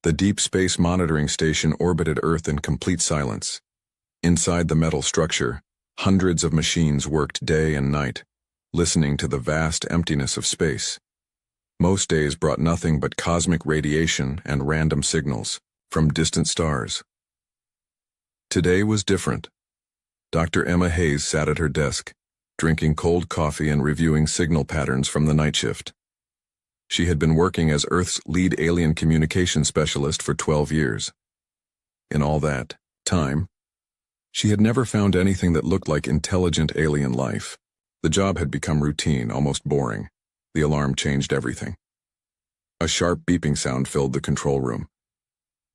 The Deep Space Monitoring Station orbited Earth in complete silence. Inside the metal structure, hundreds of machines worked day and night, listening to the vast emptiness of space. Most days brought nothing but cosmic radiation and random signals from distant stars. Today was different. Dr. Emma Hayes sat at her desk, drinking cold coffee and reviewing signal patterns from the night shift. She had been working as Earth's lead alien communication specialist for 12 years. In all that time, she had never found anything that looked like intelligent alien life. The job had become routine, almost boring. The alarm changed everything. A sharp beeping sound filled the control room.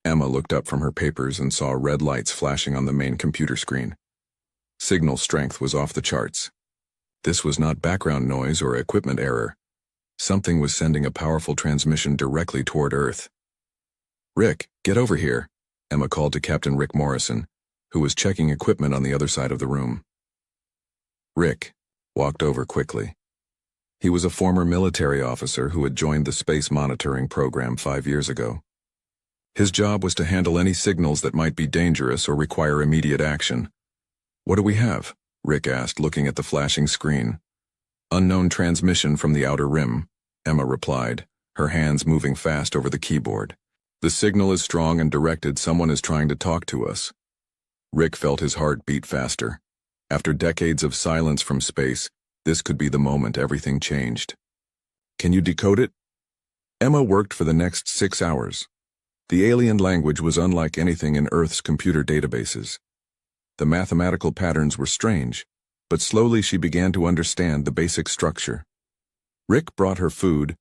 Emma looked up from her papers and saw red lights flashing on the main computer screen. Signal strength was off the charts. This was not background noise or equipment error. Something was sending a powerful transmission directly toward Earth. "Rick, get over here," Emma called to Captain Rick Morrison, who was checking equipment on the other side of the room. Rick walked over quickly. He was a former military officer who had joined the space monitoring program 5 years ago. His job was to handle any signals that might be dangerous or require immediate action. "What do we have?" Rick asked, looking at the flashing screen. "Unknown transmission from the outer rim," Emma replied, her hands moving fast over the keyboard. "The signal is strong and directed. Someone is trying to talk to us." Rick felt his heart beat faster. After decades of silence from space, this could be the moment everything changed. "Can you decode it?" Emma worked for the next 6 hours. The alien language was unlike anything in Earth's computer databases. The mathematical patterns were strange, but slowly she began to understand the basic structure. Rick brought her food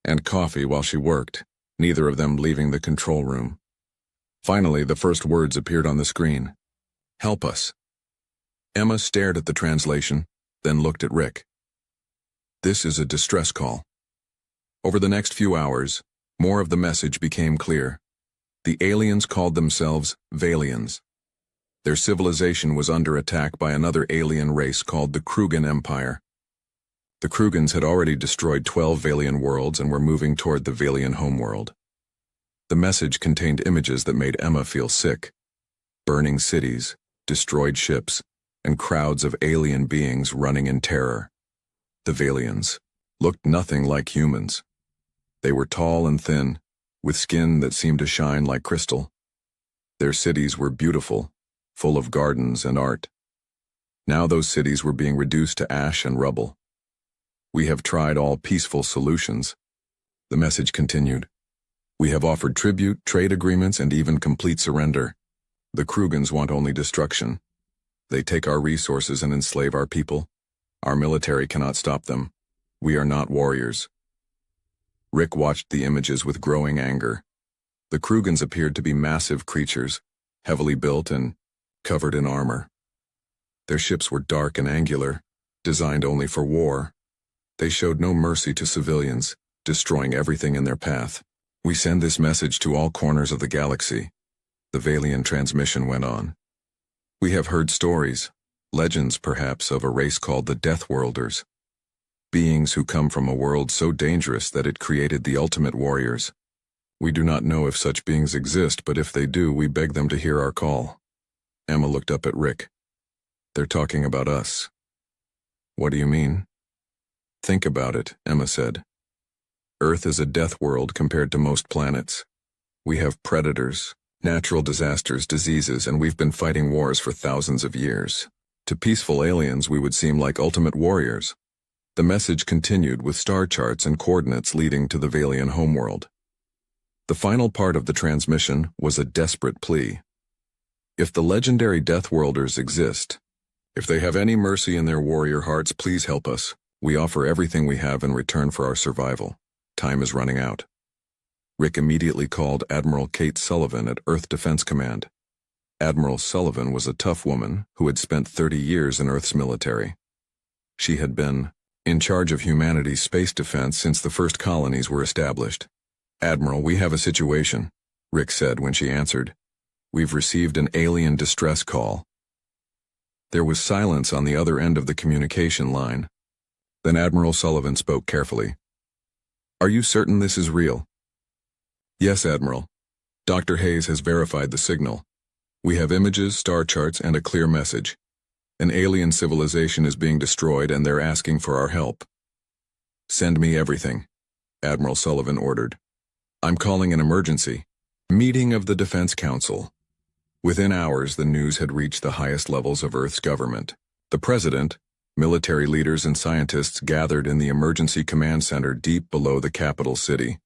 and coffee while she worked, neither of them leaving the control room. Finally, the first words appeared on the screen. "Help us." Emma stared at the translation, then looked at Rick. "This is a distress call." Over the next few hours, more of the message became clear. The aliens called themselves Valians. Their civilization was under attack by another alien race called the Krugan Empire. The Krugans had already destroyed 12 Valian worlds and were moving toward the Valian homeworld. The message contained images that made Emma feel sick. Burning cities, destroyed ships, and crowds of alien beings running in terror. The Valians looked nothing like humans. They were tall and thin, with skin that seemed to shine like crystal. Their cities were beautiful, full of gardens and art. Now those cities were being reduced to ash and rubble. "We have tried all peaceful solutions," the message continued. "We have offered tribute, trade agreements, and even complete surrender. The Krugans want only destruction. They take our resources and enslave our people. Our military cannot stop them. We are not warriors." Rick watched the images with growing anger. The Krugans appeared to be massive creatures, heavily built and covered in armor. Their ships were dark and angular, designed only for war. They showed no mercy to civilians, destroying everything in their path. "We send this message to all corners of the galaxy," the Valian transmission went on. "We have heard stories, legends perhaps, of a race called the Deathworlders. Beings who come from a world so dangerous that it created the ultimate warriors. We do not know if such beings exist, but if they do, we beg them to hear our call." Emma looked up at Rick. "They're talking about us." "What do you mean?" "Think about it," Emma said. "Earth is a death world compared to most planets. We have predators, natural disasters, diseases, and we've been fighting wars for thousands of years. To peaceful aliens, we would seem like ultimate warriors." The message continued with star charts and coordinates leading to the Valian homeworld. The final part of the transmission was a desperate plea. "If the legendary Deathworlders exist, if they have any mercy in their warrior hearts, please help us. We offer everything we have in return for our survival. Time is running out." Rick immediately called Admiral Kate Sullivan at Earth Defense Command. Admiral Sullivan was a tough woman who had spent 30 years in Earth's military. She had been in charge of humanity's space defense since the first colonies were established. "Admiral, we have a situation," Rick said when she answered. "We've received an alien distress call." There was silence on the other end of the communication line. Then Admiral Sullivan spoke carefully. "Are you certain this is real?" "Yes, Admiral. Dr. Hayes has verified the signal. We have images, star charts, and a clear message. An alien civilization is being destroyed and they're asking for our help. Send me everything, Admiral Sullivan ordered. I'm calling an emergency. Meeting of the Defense Council. Within hours, the news had reached the highest levels of Earth's government. The president, military leaders, and scientists gathered in the emergency command center deep below the capital city.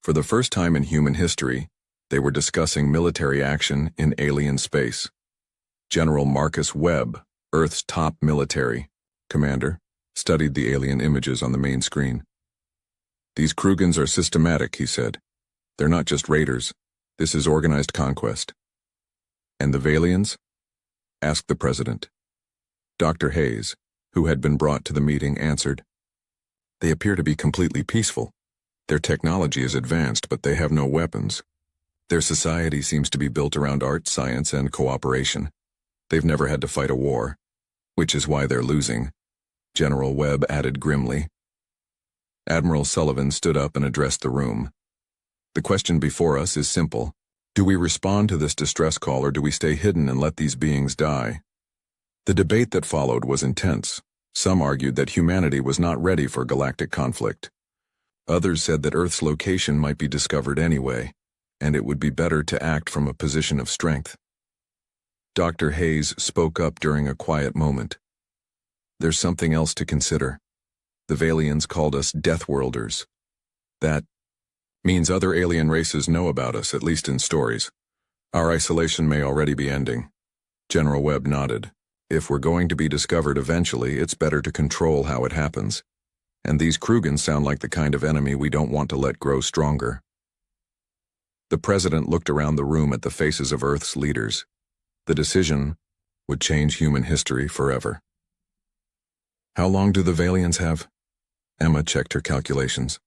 For the first time in human history, they were discussing military action in alien space. General Marcus Webb, Earth's top military commander, studied the alien images on the main screen. These Krugans are systematic, he said. They're not just raiders. This is organized conquest. And the Valians? Asked the president. Dr. Hayes, who had been brought to the meeting, answered. They appear to be completely peaceful. Their technology is advanced, but they have no weapons. Their society seems to be built around art, science, and cooperation. They've never had to fight a war, which is why they're losing, General Webb added grimly. Admiral Sullivan stood up and addressed the room. The question before us is simple. Do we respond to this distress call or do we stay hidden and let these beings die? The debate that followed was intense. Some argued that humanity was not ready for galactic conflict. Others said that Earth's location might be discovered anyway, and it would be better to act from a position of strength. Dr. Hayes spoke up during a quiet moment. There's something else to consider. The Valians called us Deathworlders. That means other alien races know about us, at least in stories. Our isolation may already be ending. General Webb nodded. If we're going to be discovered eventually, it's better to control how it happens. And these Krugans sound like the kind of enemy we don't want to let grow stronger. The president looked around the room at the faces of Earth's leaders. The decision would change human history forever. How long do the Valians have? Emma checked her calculations.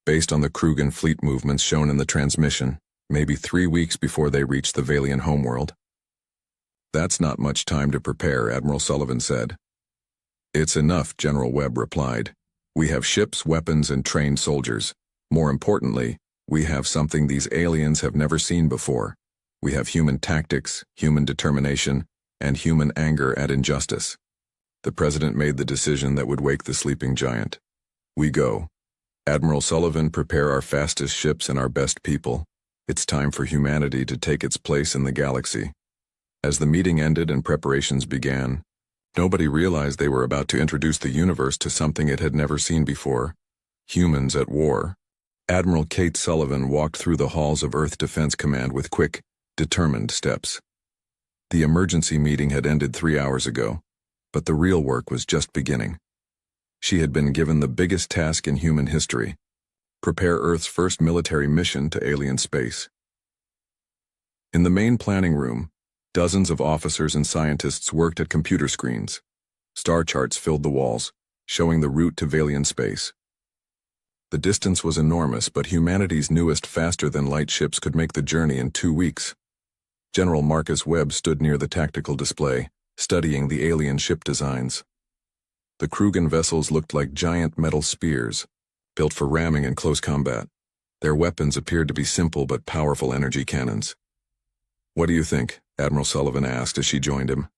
Based on the Krugan fleet movements shown in the transmission, maybe 3 weeks before they reach the Valian homeworld. That's not much time to prepare, Admiral Sullivan said. It's enough, General Webb replied. We have ships, weapons, and trained soldiers. More importantly, we have something these aliens have never seen before. We have human tactics, human determination, and human anger at injustice. The president made the decision that would wake the sleeping giant. We go. Admiral Sullivan, prepare our fastest ships and our best people. It's time for humanity to take its place in the galaxy. As the meeting ended and preparations began, nobody realized they were about to introduce the universe to something it had never seen before. Humans at war. Admiral Kate Sullivan walked through the halls of Earth Defense Command with quick, determined steps. The emergency meeting had ended 3 hours ago, but the real work was just beginning. She had been given the biggest task in human history: prepare Earth's first military mission to alien space. In the main planning room, dozens of officers and scientists worked at computer screens. Star charts filled the walls, showing the route to Valian space. The distance was enormous, but humanity's newest faster-than-light ships could make the journey in 2 weeks. General Marcus Webb stood near the tactical display, studying the alien ship designs. The Krugan vessels looked like giant metal spears, built for ramming in close combat. Their weapons appeared to be simple but powerful energy cannons. What do you think? Admiral Sullivan asked as she joined him.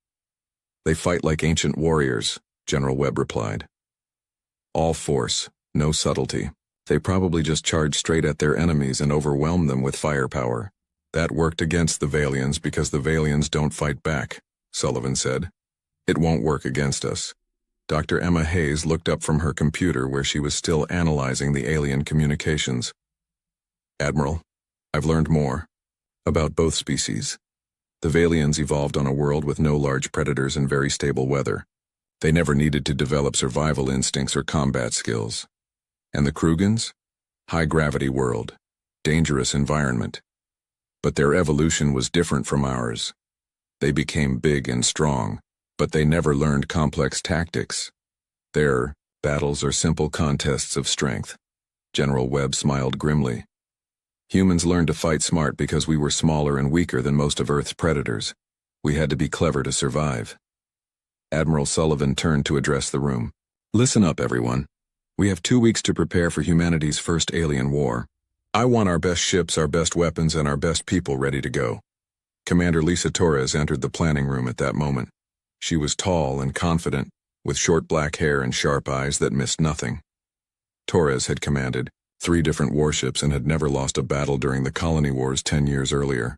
They fight like ancient warriors, General Webb replied. All force, no subtlety. They probably just charge straight at their enemies and overwhelm them with firepower. That worked against the Valians because the Valians don't fight back, Sullivan said. It won't work against us. Dr. Emma Hayes looked up from her computer where she was still analyzing the alien communications. Admiral, I've learned more about both species. The Valians evolved on a world with no large predators and very stable weather. They never needed to develop survival instincts or combat skills. And the Krugans? High-gravity world, dangerous environment. But their evolution was different from ours. They became big and strong, but they never learned complex tactics. Their battles are simple contests of strength. General Webb smiled grimly. Humans learned to fight smart because we were smaller and weaker than most of Earth's predators. We had to be clever to survive. Admiral Sullivan turned to address the room. Listen up, everyone. We have 2 weeks to prepare for humanity's first alien war. I want our best ships, our best weapons, and our best people ready to go. Commander Lisa Torres entered the planning room at that moment. She was tall and confident, with short black hair and sharp eyes that missed nothing. Torres had commanded 3 different warships and had never lost a battle during the colony wars 10 years earlier.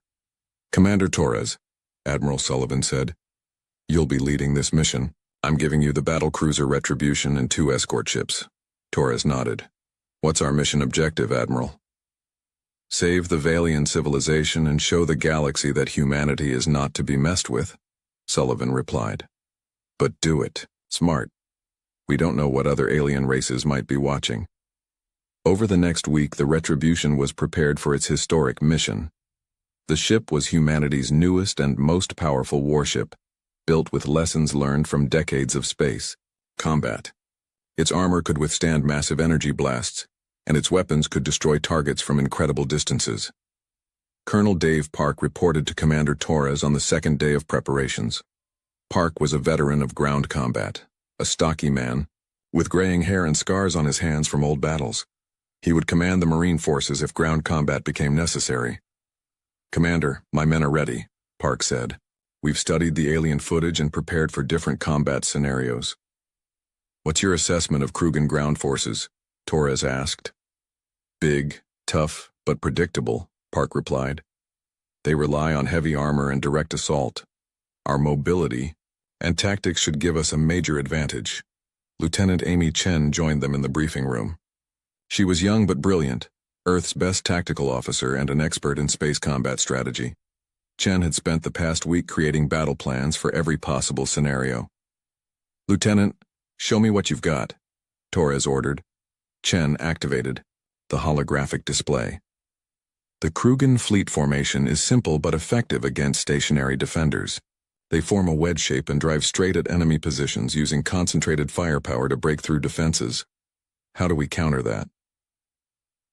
Commander Torres, Admiral Sullivan said, "You'll be leading this mission. I'm giving you the battle cruiser Retribution and 2 escort ships." Torres nodded. "What's our mission objective, Admiral?" "Save the Valian civilization and show the galaxy that humanity is not to be messed with," Sullivan replied. "But do it smart. We don't know what other alien races might be watching." Over the next week, the Retribution was prepared for its historic mission. The ship was humanity's newest and most powerful warship, built with lessons learned from decades of space combat. Its armor could withstand massive energy blasts, and its weapons could destroy targets from incredible distances. Colonel Dave Park reported to Commander Torres on the second day of preparations. Park was a veteran of ground combat, a stocky man, with graying hair and scars on his hands from old battles. He would command the Marine forces if ground combat became necessary. "Commander, my men are ready," Park said. "We've studied the alien footage and prepared for different combat scenarios." "What's your assessment of Krugan ground forces?" Torres asked. "Big, tough, but predictable," Park replied. "They rely on heavy armor and direct assault. Our mobility and tactics should give us a major advantage." Lieutenant Amy Chen joined them in the briefing room. She was young but brilliant, Earth's best tactical officer and an expert in space combat strategy. Chen had spent the past week creating battle plans for every possible scenario. "Lieutenant, show me what you've got," Torres ordered. Chen activated the holographic display. The Krugan fleet formation is simple but effective against stationary defenders. They form a wedge shape and drive straight at enemy positions using concentrated firepower to break through defenses. How do we counter that?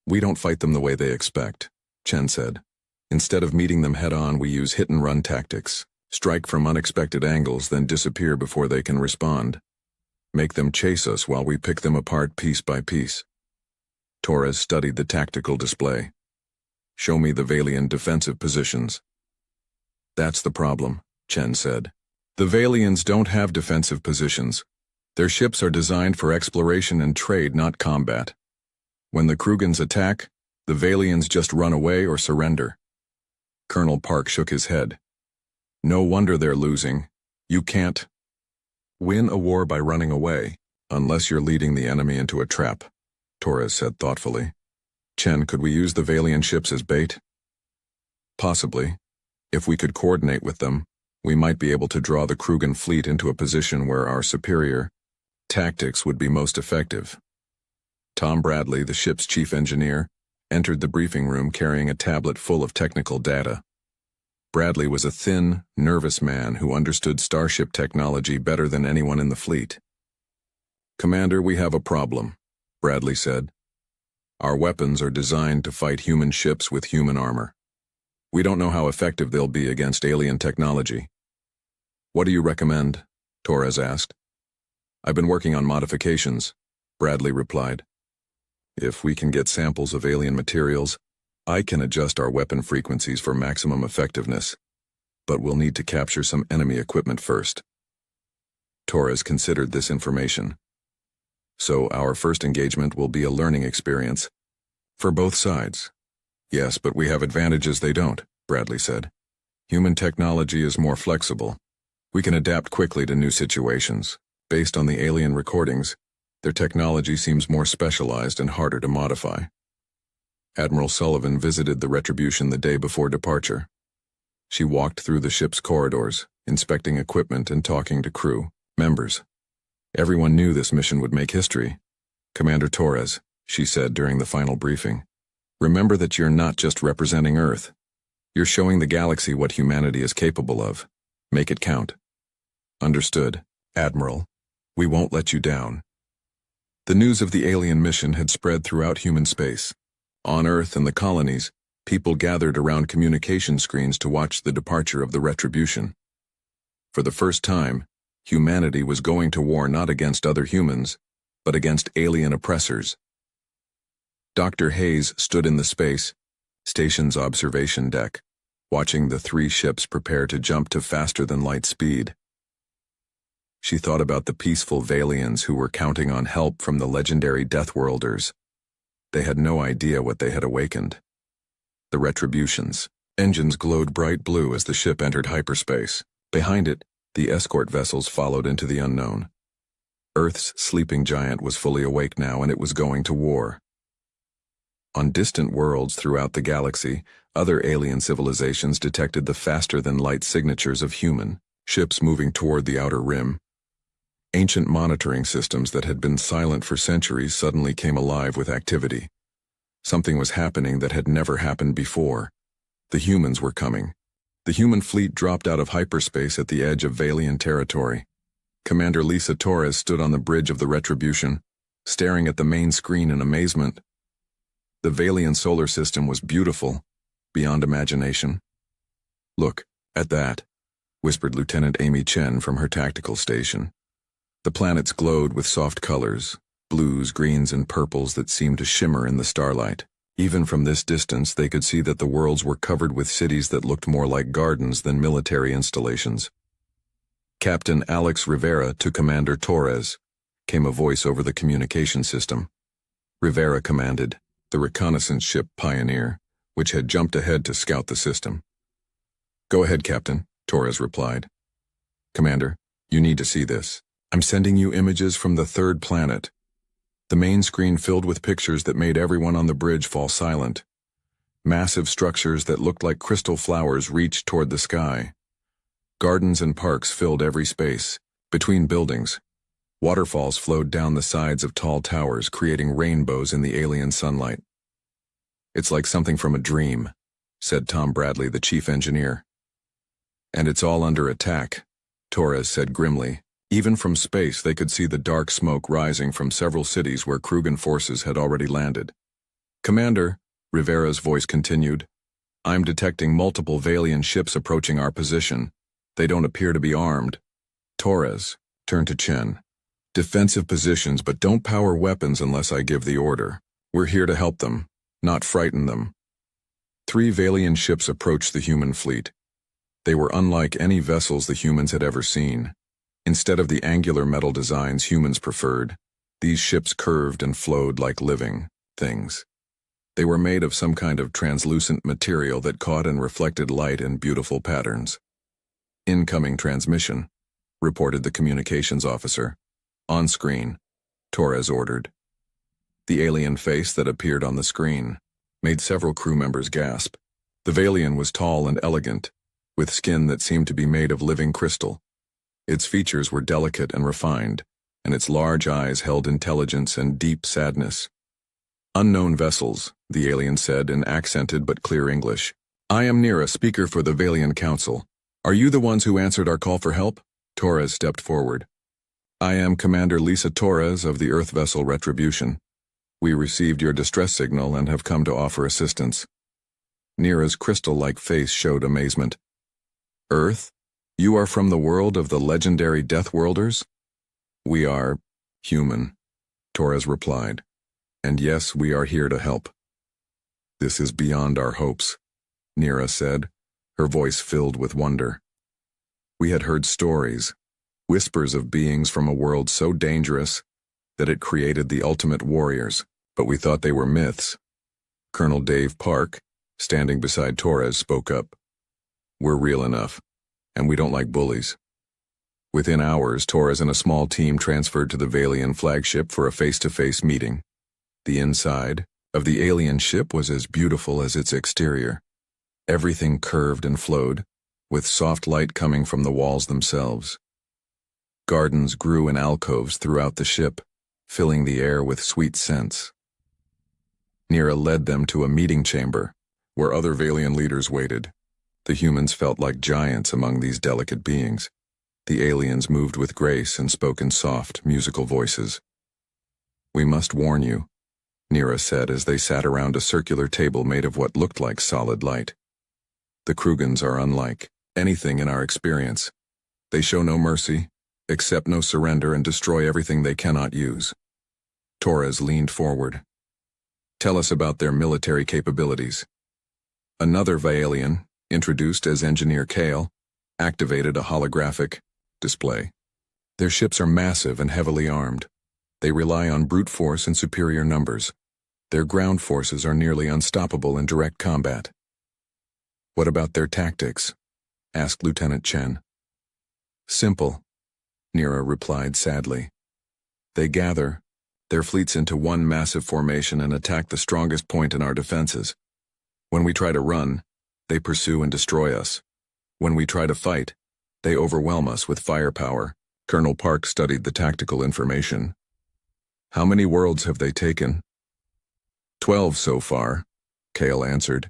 "We don't fight them the way they expect," Chen said. "Instead of meeting them head-on, we use hit-and-run tactics. Strike from unexpected angles, then disappear before they can respond. Make them chase us while we pick them apart piece by piece." Torres studied the tactical display. "Show me the Valian defensive positions." "That's the problem," Chen said. "The Valians don't have defensive positions. Their ships are designed for exploration and trade, not combat. When the Krugans attack, the Valians just run away or surrender." Colonel Park shook his head. "No wonder they're losing. You can't win a war by running away, unless you're leading the enemy into a trap," Torres said thoughtfully. "Chen, could we use the Valian ships as bait?" "Possibly. If we could coordinate with them, we might be able to draw the Krugan fleet into a position where our superior tactics would be most effective." Tom Bradley, the ship's chief engineer, entered the briefing room carrying a tablet full of technical data. Bradley was a thin, nervous man who understood starship technology better than anyone in the fleet. "Commander, we have a problem," Bradley said. "Our weapons are designed to fight human ships with human armor. We don't know how effective they'll be against alien technology." "What do you recommend?" Torres asked. "I've been working on modifications," Bradley replied. "If we can get samples of alien materials, I can adjust our weapon frequencies for maximum effectiveness, but we'll need to capture some enemy equipment first." Torres considered this information. "So our first engagement will be a learning experience for both sides." "Yes, but we have advantages they don't," Bradley said. "Human technology is more flexible. We can adapt quickly to new situations. Based on the alien recordings, their technology seems more specialized and harder to modify." Admiral Sullivan visited the Retribution the day before departure. She walked through the ship's corridors, inspecting equipment and talking to crew members. Everyone knew this mission would make history. "Commander Torres," she said during the final briefing, "remember that you're not just representing Earth. You're showing the galaxy what humanity is capable of. Make it count." "Understood, Admiral. We won't let you down." The news of the alien mission had spread throughout human space. On Earth and the colonies, people gathered around communication screens to watch the departure of the Retribution. For the first time, humanity was going to war not against other humans, but against alien oppressors. Dr. Hayes stood in the space station's observation deck, watching the three ships prepare to jump to faster-than-light speed. She thought about the peaceful Valians who were counting on help from the legendary Deathworlders. They had no idea what they had awakened. The Retributions. Engines glowed bright blue as the ship entered hyperspace. Behind it, the escort vessels followed into the unknown. Earth's sleeping giant was fully awake now, and it was going to war. On distant worlds throughout the galaxy, other alien civilizations detected the faster-than-light signatures of human ships moving toward the outer rim. Ancient monitoring systems that had been silent for centuries suddenly came alive with activity. Something was happening that had never happened before. The humans were coming. The human fleet dropped out of hyperspace at the edge of Valian territory. Commander Lisa Torres stood on the bridge of the Retribution, staring at the main screen in amazement. The Valian solar system was beautiful, beyond imagination. "Look at that," whispered Lieutenant Amy Chen from her tactical station. The planets glowed with soft colors, blues, greens, and purples that seemed to shimmer in the starlight. Even from this distance, they could see that the worlds were covered with cities that looked more like gardens than military installations. "Captain Alex Rivera to Commander Torres," came a voice over the communication system. Rivera commanded the reconnaissance ship Pioneer, which had jumped ahead to scout the system. "Go ahead, Captain," Torres replied. "Commander, you need to see this. I'm sending you images from the third planet." The main screen filled with pictures that made everyone on the bridge fall silent. Massive structures that looked like crystal flowers reached toward the sky. Gardens and parks filled every space. Between buildings, waterfalls flowed down the sides of tall towers, creating rainbows in the alien sunlight. "It's like something from a dream," said Tom Bradley, the chief engineer. "And it's all under attack," Torres said grimly. Even from space, they could see the dark smoke rising from several cities where Krugan forces had already landed. "Commander," Rivera's voice continued, "I'm detecting multiple Valian ships approaching our position. They don't appear to be armed." Torres turned to Chen. "Defensive positions, but don't power weapons unless I give the order. We're here to help them, not frighten them." 3 Valian ships approached the human fleet. They were unlike any vessels the humans had ever seen. Instead of the angular metal designs humans preferred, these ships curved and flowed like living things. They were made of some kind of translucent material that caught and reflected light in beautiful patterns. "Incoming transmission," reported the communications officer. "On screen," Torres ordered. The alien face that appeared on the screen made several crew members gasp. The Valian was tall and elegant, with skin that seemed to be made of living crystal. Its features were delicate and refined, and its large eyes held intelligence and deep sadness. "Unknown vessels," the alien said in accented but clear English. "I am Nira, speaker for the Valian Council. Are you the ones who answered our call for help?" Torres stepped forward. "I am Commander Lisa Torres of the Earth vessel Retribution. We received your distress signal and have come to offer assistance." Nira's crystal-like face showed amazement. "Earth? You are from the world of the legendary Deathworlders?" "We are human," Torres replied. "And yes, we are here to help." "This is beyond our hopes," Nira said, her voice filled with wonder. "We had heard stories, whispers of beings from a world so dangerous that it created the ultimate warriors, but we thought they were myths." Colonel Dave Park, standing beside Torres, spoke up. "We're real enough, and we don't like bullies." Within hours, Torres and a small team transferred to the Valian flagship for a face-to-face meeting. The inside of the alien ship was as beautiful as its exterior. Everything curved and flowed, with soft light coming from the walls themselves. Gardens grew in alcoves throughout the ship, filling the air with sweet scents. Nira led them to a meeting chamber, where other Valian leaders waited. The humans felt like giants among these delicate beings. The aliens moved with grace and spoke in soft, musical voices. "We must warn you," Nira said as they sat around a circular table made of what looked like solid light. "The Krugans are unlike anything in our experience. They show no mercy, accept no surrender, and destroy everything they cannot use." Torres leaned forward. Tell us about their military capabilities. Another Vaalian, introduced as Engineer Kale, activated a holographic display. Their ships are massive and heavily armed. They rely on brute force and superior numbers. Their ground forces are nearly unstoppable in direct combat. What about their tactics? Asked Lieutenant Chen. Simple, Nira replied sadly. They gather their fleets into one massive formation and attack the strongest point in our defenses. When we try to run, they pursue and destroy us. When we try to fight, they overwhelm us with firepower. Colonel Park studied the tactical information. How many worlds have they taken? 12 so far, Kale answered.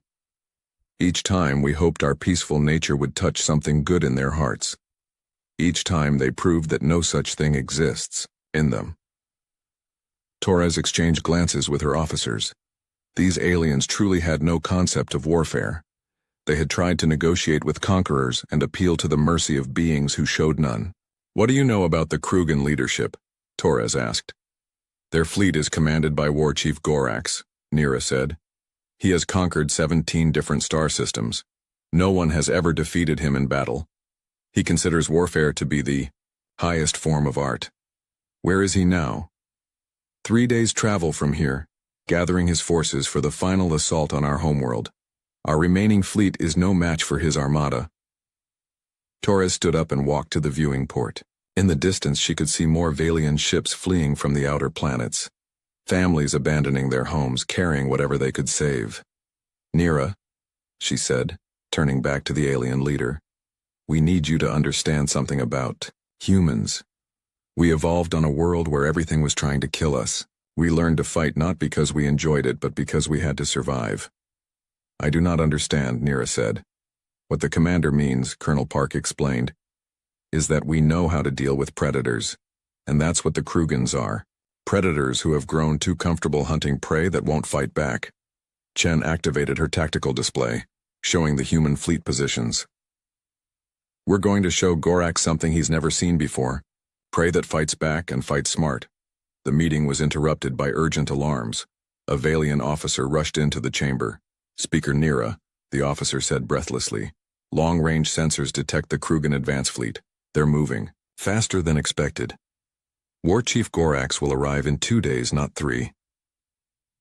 Each time we hoped our peaceful nature would touch something good in their hearts. Each time they proved that no such thing exists in them. Torres exchanged glances with her officers. These aliens truly had no concept of warfare. They had tried to negotiate with conquerors and appeal to the mercy of beings who showed none. What do you know about the Krugan leadership? Torres asked. Their fleet is commanded by War Chief Gorax, Nira said. He has conquered 17 different star systems. No one has ever defeated him in battle. He considers warfare to be the highest form of art. Where is he now? 3 days' travel from here, gathering his forces for the final assault on our homeworld. Our remaining fleet is no match for his armada. Torres stood up and walked to the viewing port. In the distance she could see more Vaalian ships fleeing from the outer planets. Families abandoning their homes, carrying whatever they could save. Nira, she said, turning back to the alien leader, we need you to understand something about humans. We evolved on a world where everything was trying to kill us. We learned to fight not because we enjoyed it, but because we had to survive. I do not understand, Nira said. What the commander means, Colonel Park explained, is that we know how to deal with predators, and that's what the Krugans are. Predators who have grown too comfortable hunting prey that won't fight back. Chen activated her tactical display, showing the human fleet positions. We're going to show Gorax something he's never seen before. Prey that fights back and fights smart. The meeting was interrupted by urgent alarms. A Vaalian officer rushed into the chamber. Speaker Nira, the officer said breathlessly. Long-range sensors detect the Krugan advance fleet. They're moving, faster than expected. War Chief Gorax will arrive in 2 days, not 3.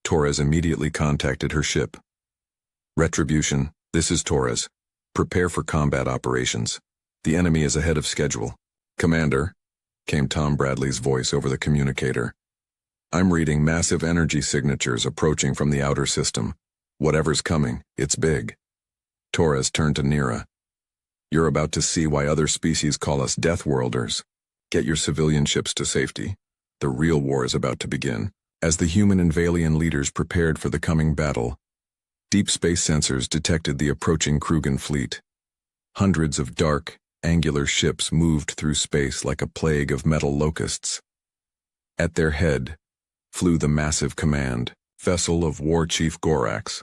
Torres immediately contacted her ship. Retribution, this is Torres. Prepare for combat operations. The enemy is ahead of schedule. Commander, came Tom Bradley's voice over the communicator. I'm reading massive energy signatures approaching from the outer system. Whatever's coming, it's big. Torres turned to Nira. You're about to see why other species call us Deathworlders. Get your civilian ships to safety. The real war is about to begin. As the human and Vaalian leaders prepared for the coming battle, deep space sensors detected the approaching Krugan fleet. Hundreds of dark, angular ships moved through space like a plague of metal locusts. At their head flew the massive command vessel of War Chief Gorax.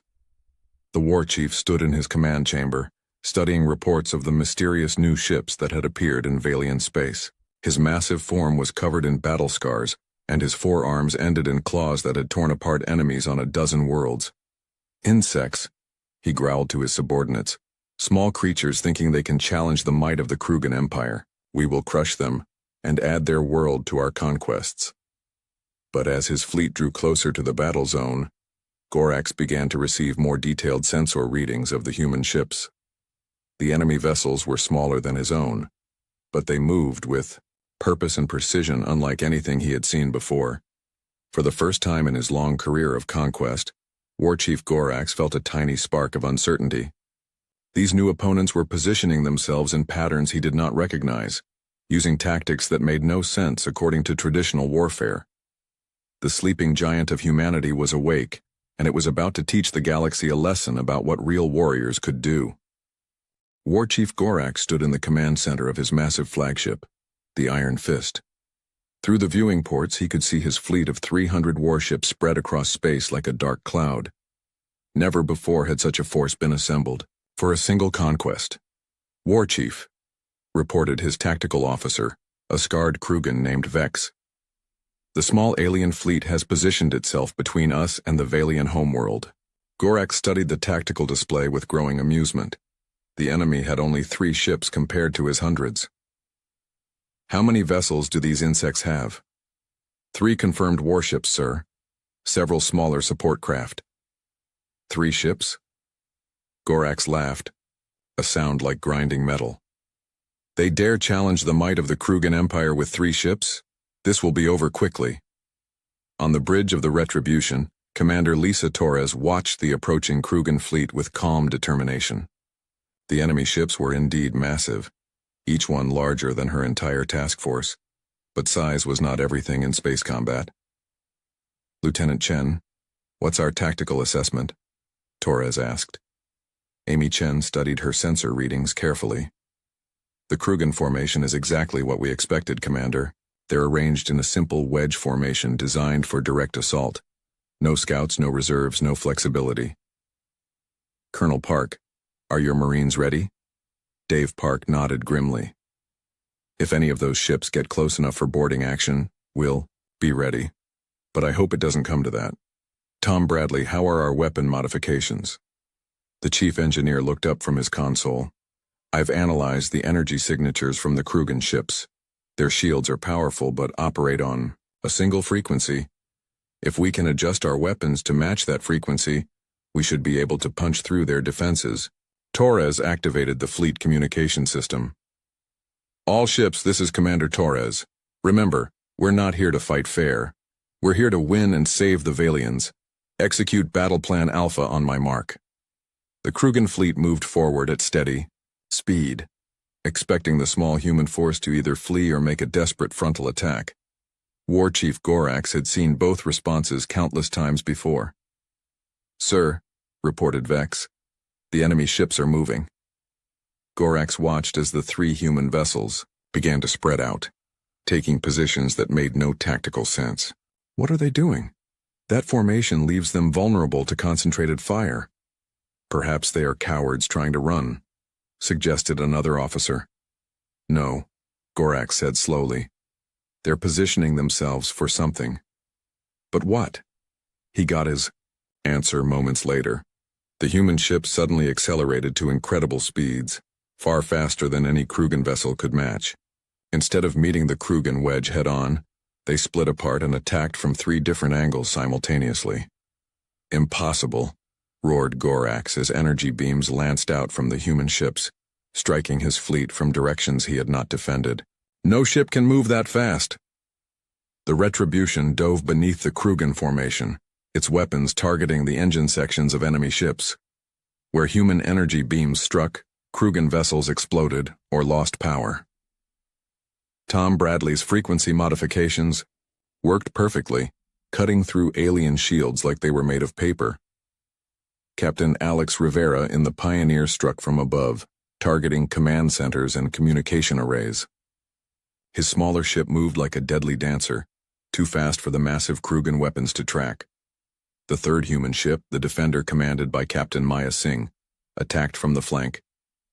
The War Chief stood in his command chamber, studying reports of the mysterious new ships that had appeared in Vaalian space. His massive form was covered in battle scars, and his forearms ended in claws that had torn apart enemies on a dozen worlds. Insects, he growled to his subordinates. Small creatures thinking they can challenge the might of the Krugan Empire. We will crush them, and add their world to our conquests. But as his fleet drew closer to the battle zone, Gorax began to receive more detailed sensor readings of the human ships. The enemy vessels were smaller than his own, but they moved with purpose and precision unlike anything he had seen before. For the first time in his long career of conquest, War Chief Gorax felt a tiny spark of uncertainty. These new opponents were positioning themselves in patterns he did not recognize, using tactics that made no sense according to traditional warfare. The sleeping giant of humanity was awake, and it was about to teach the galaxy a lesson about what real warriors could do. War Chief Gorax stood in the command center of his massive flagship, the Iron Fist. Through the viewing ports, he could see his fleet of 300 warships spread across space like a dark cloud. Never before had such a force been assembled for a single conquest. War Chief, reported his tactical officer, a scarred Krugan named Vex. The small alien fleet has positioned itself between us and the Valian homeworld. Gorax studied the tactical display with growing amusement. The enemy had only 3 ships compared to his hundreds. How many vessels do these insects have? 3 confirmed warships, sir. Several smaller support craft. 3 ships? Gorax laughed, a sound like grinding metal. They dare challenge the might of the Krugan Empire with 3 ships? This will be over quickly. On the bridge of the Retribution, Commander Lisa Torres watched the approaching Krugan fleet with calm determination. The enemy ships were indeed massive, each one larger than her entire task force, but size was not everything in space combat. Lieutenant Chen, what's our tactical assessment? Torres asked. Amy Chen studied her sensor readings carefully. The Krugan formation is exactly what we expected, Commander. They're arranged in a simple wedge formation designed for direct assault. No scouts, no reserves, no flexibility. Colonel Park, are your Marines ready? Dave Park nodded grimly. If any of those ships get close enough for boarding action, we'll be ready. But I hope it doesn't come to that. Tom Bradley, how are our weapon modifications? The chief engineer looked up from his console. I've analyzed the energy signatures from the Krugan ships. Their shields are powerful but operate on a single frequency. If we can adjust our weapons to match that frequency, we should be able to punch through their defenses. Torres activated the fleet communication system. All ships, this is Commander Torres. Remember, we're not here to fight fair. We're here to win and save the Valians. Execute Battle Plan Alpha on my mark. The Krugan fleet moved forward at steady speed, expecting the small human force to either flee or make a desperate frontal attack. War Chief Gorax had seen both responses countless times before. Sir, reported Vex, the enemy ships are moving. Gorax watched as the 3 human vessels began to spread out, taking positions that made no tactical sense. What are they doing? That formation leaves them vulnerable to concentrated fire. Perhaps they are cowards trying to run, suggested another officer. No, Gorax said slowly. They're positioning themselves for something. But what? He got his answer moments later. The human ship suddenly accelerated to incredible speeds, far faster than any Krugan vessel could match. Instead of meeting the Krugan wedge head-on, they split apart and attacked from 3 different angles simultaneously. Impossible, roared Gorax as energy beams lanced out from the human ships, striking his fleet from directions he had not defended. No ship can move that fast. The Retribution dove beneath the Krugan formation, its weapons targeting the engine sections of enemy ships. Where human energy beams struck, Krugan vessels exploded or lost power. Tom Bradley's frequency modifications worked perfectly, cutting through alien shields like they were made of paper. Captain Alex Rivera in the Pioneer struck from above, targeting command centers and communication arrays. His smaller ship moved like a deadly dancer, too fast for the massive Krugan weapons to track. The 3rd human ship, the Defender commanded by Captain Maya Singh, attacked from the flank,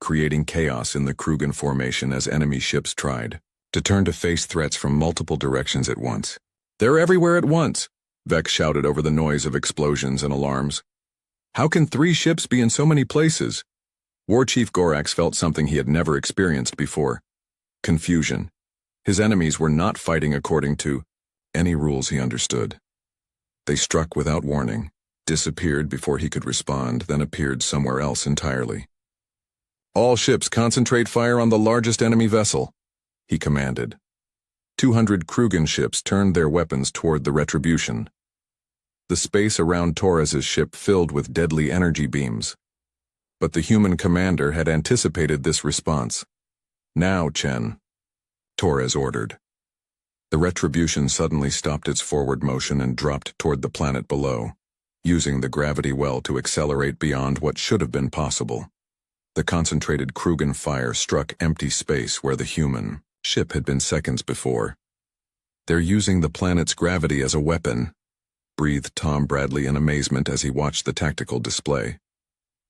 creating chaos in the Krugan formation as enemy ships tried to turn to face threats from multiple directions at once. They're everywhere at once, Vex shouted over the noise of explosions and alarms. How can 3 ships be in so many places? War Chief Gorax felt something he had never experienced before. Confusion. His enemies were not fighting according to any rules he understood. They struck without warning, disappeared before he could respond, then appeared somewhere else entirely. All ships concentrate fire on the largest enemy vessel, he commanded. 200 Krugan ships turned their weapons toward the Retribution. The space around Torres's ship filled with deadly energy beams. But the human commander had anticipated this response. Now, Chen, Torres ordered. The Retribution suddenly stopped its forward motion and dropped toward the planet below, using the gravity well to accelerate beyond what should have been possible. The concentrated Krugan fire struck empty space where the human ship had been seconds before. They're using the planet's gravity as a weapon, breathed Tom Bradley in amazement as he watched the tactical display.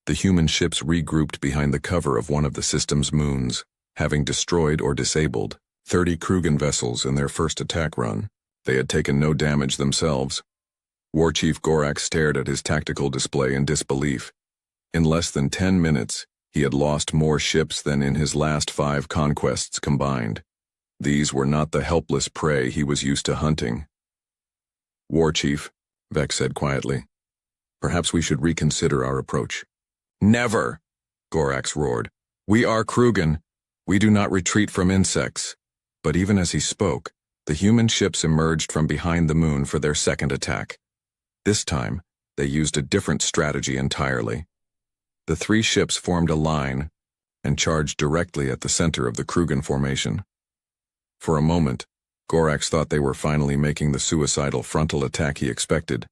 The human ships regrouped behind the cover of one of the system's moons, having destroyed or disabled 30 Krugan vessels in their first attack run. They had taken no damage themselves. War Chief Gorax stared at his tactical display in disbelief. In less than 10 minutes, he had lost more ships than in his last 5 conquests combined. These were not the helpless prey he was used to hunting. "War Chief," Vex said quietly, "perhaps we should reconsider our approach." "Never!" Gorax roared. "We are Krugen. We do not retreat from insects." But even as he spoke, the human ships emerged from behind the moon for their second attack. This time, they used a different strategy entirely. The 3 ships formed a line and charged directly at the center of the Krugen formation. For a moment, Gorax thought they were finally making the suicidal frontal attack he expected.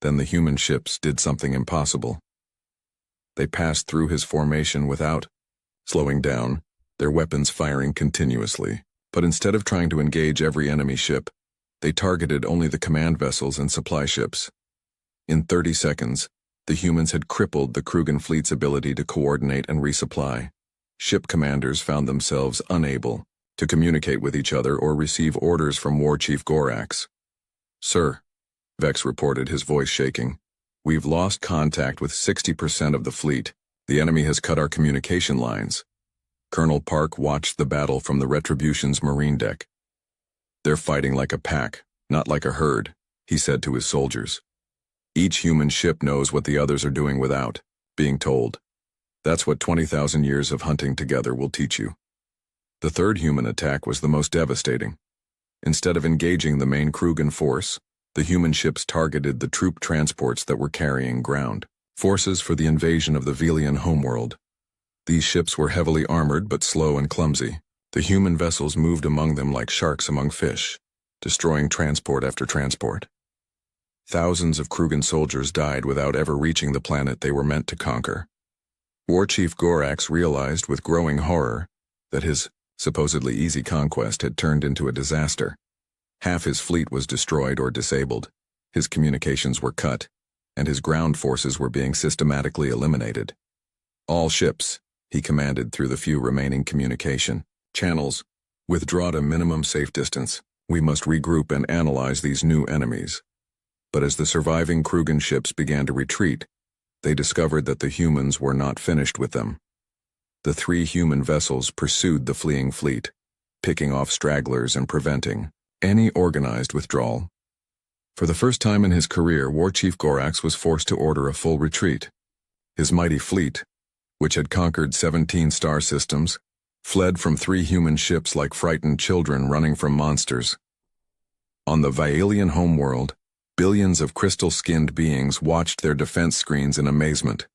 Then the human ships did something impossible. They passed through his formation without slowing down, their weapons firing continuously. But instead of trying to engage every enemy ship, they targeted only the command vessels and supply ships. In 30 seconds, the humans had crippled the Krugen fleet's ability to coordinate and resupply. Ship commanders found themselves unable to communicate with each other or receive orders from War Chief Gorax. "Sir," Vex reported, his voice shaking, "we've lost contact with 60% of the fleet. The enemy has cut our communication lines." Colonel Park watched the battle from the Retribution's marine deck. "They're fighting like a pack, not like a herd," he said to his soldiers. "Each human ship knows what the others are doing without being told. That's what 20,000 years of hunting together will teach you." The third human attack was the most devastating. Instead of engaging the main Krugen force, the human ships targeted the troop transports that were carrying ground forces for the invasion of the Velian homeworld. These ships were heavily armored but slow and clumsy. The human vessels moved among them like sharks among fish, destroying transport after transport. Thousands of Krugen soldiers died without ever reaching the planet they were meant to conquer. War Chief Gorax realized with growing horror that his supposedly easy conquest had turned into a disaster. Half his fleet was destroyed or disabled, his communications were cut, and his ground forces were being systematically eliminated. "All ships," he commanded through the few remaining communication channels, "withdraw to minimum safe distance. We must regroup and analyze these new enemies." But as the surviving Krugen ships began to retreat, they discovered that the humans were not finished with them. The 3 human vessels pursued the fleeing fleet, picking off stragglers and preventing any organized withdrawal. For the first time in his career, War Chief Gorax was forced to order a full retreat. His mighty fleet, which had conquered 17 star systems, fled from 3 human ships like frightened children running from monsters. On the Vaelian homeworld, billions of crystal-skinned beings watched their defense screens in amazement.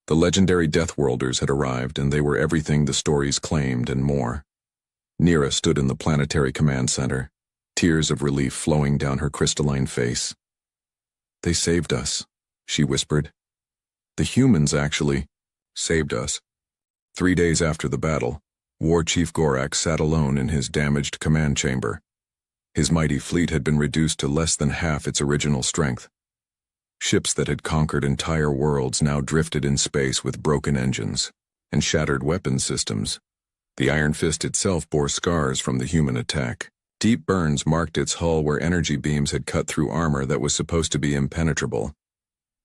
The legendary Deathworlders had arrived, and they were everything the stories claimed and more. Nira stood in the planetary command center, tears of relief flowing down her crystalline face. "They saved us," she whispered. "The humans actually saved us." 3 days after the battle, War Chief Gorax sat alone in his damaged command chamber. His mighty fleet had been reduced to less than half its original strength. Ships that had conquered entire worlds now drifted in space with broken engines and shattered weapon systems. The Iron Fist itself bore scars from the human attack. Deep burns marked its hull where energy beams had cut through armor that was supposed to be impenetrable.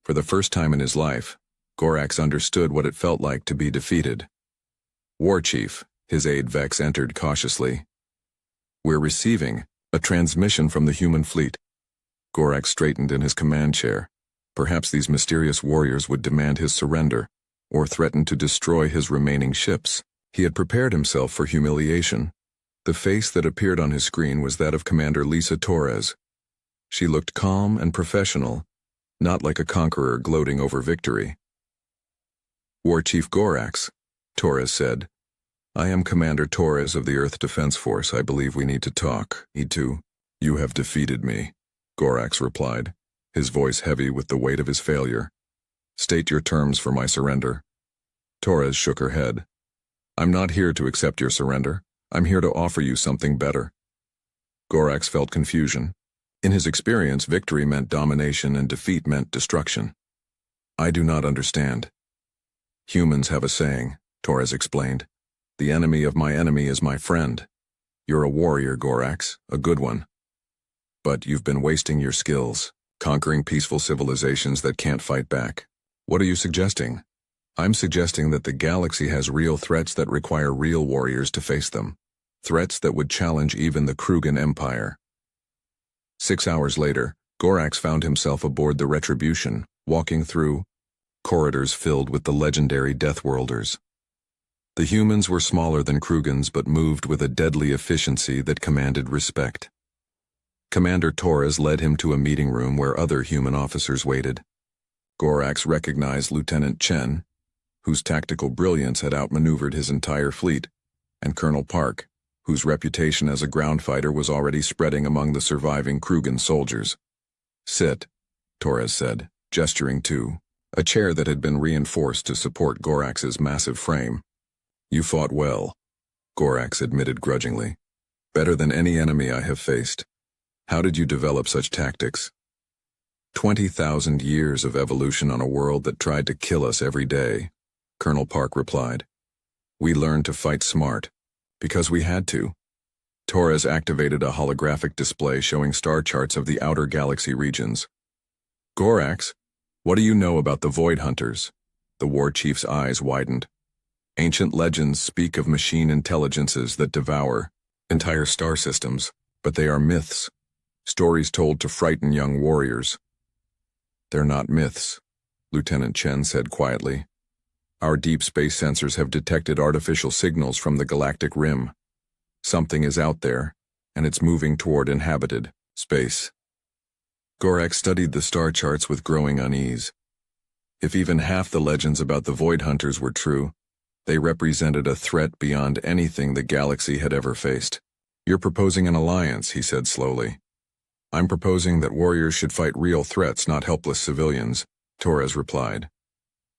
For the first time in his life, Gorax understood what it felt like to be defeated. "War Chief," his aide Vex entered cautiously. "We're receiving a transmission from the human fleet." Gorax straightened in his command chair. Perhaps these mysterious warriors would demand his surrender, or threaten to destroy his remaining ships. He had prepared himself for humiliation. The face that appeared on his screen was that of Commander Lisa Torres. She looked calm and professional, not like a conqueror gloating over victory. "War Chief Gorax," Torres said. "I am Commander Torres of the Earth Defense Force. I believe we need to talk." "You have defeated me," Gorax replied, his voice heavy with the weight of his failure. "State your terms for my surrender." Torres shook her head. "I'm not here to accept your surrender. I'm here to offer you something better." Gorax felt confusion. In his experience, victory meant domination and defeat meant destruction. "I do not understand." "Humans have a saying," Torres explained. "The enemy of my enemy is my friend. You're a warrior, Gorax, a good one. But you've been wasting your skills, conquering peaceful civilizations that can't fight back. What are you suggesting? I'm suggesting that the galaxy has real threats that require real warriors to face them. Threats that would challenge even the Krugan Empire. 6 hours later, Gorax found himself aboard the Retribution, walking through corridors filled with the legendary Deathworlders. The humans were smaller than Krugans but moved with a deadly efficiency that commanded respect. Commander Torres led him to a meeting room where other human officers waited. Gorax recognized Lieutenant Chen, whose tactical brilliance had outmaneuvered his entire fleet, and Colonel Park, whose reputation as a ground fighter was already spreading among the surviving Krugan soldiers. "Sit," Torres said, gesturing to a chair that had been reinforced to support Gorax's massive frame. "You fought well," Gorax admitted grudgingly. "Better than any enemy I have faced. How did you develop such tactics?" 20,000 years of evolution on a world that tried to kill us every day, Colonel Park replied. "We learned to fight smart, because we had to." Torres activated a holographic display showing star charts of the outer galaxy regions. "Gorax, what do you know about the Void Hunters?" The war chief's eyes widened. "Ancient legends speak of machine intelligences that devour entire star systems, but they are myths, stories told to frighten young warriors." "They're not myths," Lieutenant Chen said quietly. "Our deep space sensors have detected artificial signals from the galactic rim. Something is out there, and it's moving toward inhabited space." Gorax studied the star charts with growing unease. If even half the legends about the Void Hunters were true, they represented a threat beyond anything the galaxy had ever faced. "You're proposing an alliance," he said slowly. "I'm proposing that warriors should fight real threats, not helpless civilians," Torres replied.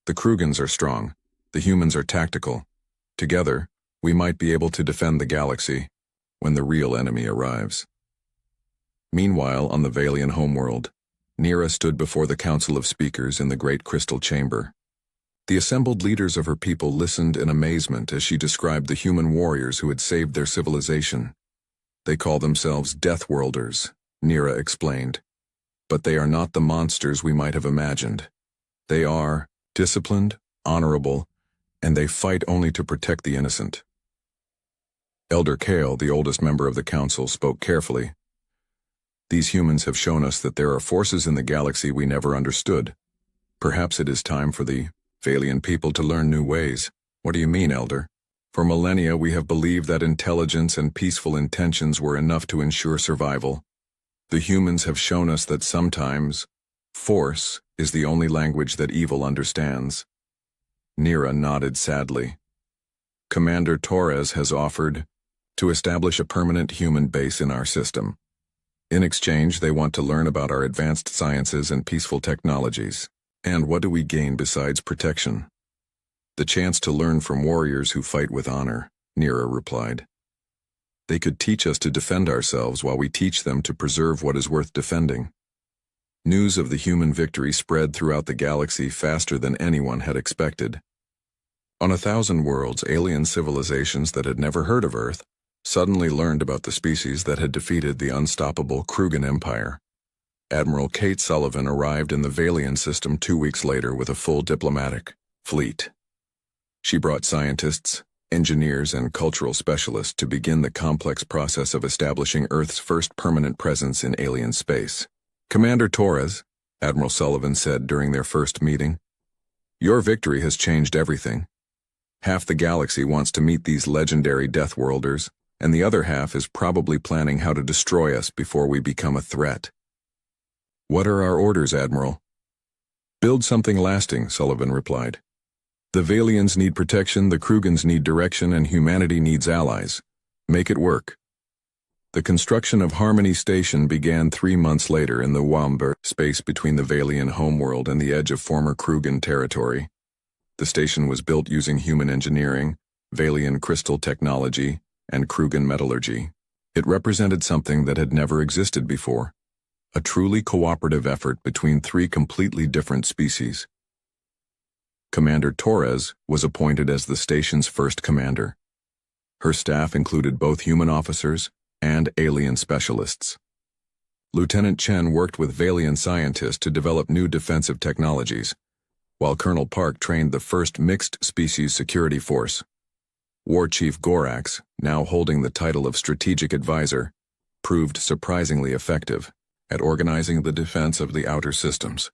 "The Krugans are strong, the humans are tactical. Together, we might be able to defend the galaxy when the real enemy arrives." Meanwhile, on the Valian homeworld, Nira stood before the Council of Speakers in the Great Crystal Chamber. The assembled leaders of her people listened in amazement as she described the human warriors who had saved their civilization. "They call themselves Deathworlders," Nira explained. "But they are not the monsters we might have imagined. They are disciplined, honorable, and they fight only to protect the innocent." Elder Kale, the oldest member of the council, spoke carefully. "These humans have shown us that there are forces in the galaxy we never understood. Perhaps it is time for the Valian people to learn new ways." "What do you mean, Elder?" "For millennia we have believed that intelligence and peaceful intentions were enough to ensure survival. The humans have shown us that sometimes force is the only language that evil understands." Nira nodded sadly. "Commander Torres has offered to establish a permanent human base in our system. In exchange, they want to learn about our advanced sciences and peaceful technologies. And what do we gain besides protection?" "The chance to learn from warriors who fight with honor," Nira replied. "They could teach us to defend ourselves while we teach them to preserve what is worth defending." News of the human victory spread throughout the galaxy faster than anyone had expected. On 1,000 worlds, alien civilizations that had never heard of Earth suddenly learned about the species that had defeated the unstoppable Krugan Empire. Admiral Kate Sullivan arrived in the Valian system 2 weeks later with a full diplomatic fleet. She brought scientists, engineers, and cultural specialists to begin the complex process of establishing Earth's first permanent presence in alien space. "Commander Torres," Admiral Sullivan said during their first meeting, "your victory has changed everything. Half the galaxy wants to meet these legendary Deathworlders, and the other half is probably planning how to destroy us before we become a threat." "What are our orders, Admiral?" "Build something lasting," Sullivan replied. "The Valians need protection, the Krugans need direction, and humanity needs allies. Make it work." The construction of Harmony Station began 3 months later in the Wamber space between the Valian homeworld and the edge of former Krugan territory. The station was built using human engineering, Valian crystal technology, and Krugan metallurgy. It represented something that had never existed before, a truly cooperative effort between 3 completely different species. Commander Torres was appointed as the station's first commander. Her staff included both human officers and alien specialists. Lieutenant Chen worked with Valian scientists to develop new defensive technologies, while Colonel Park trained the first mixed-species security force. War Chief Gorax, now holding the title of Strategic Advisor, proved surprisingly effective at organizing the defense of the outer systems.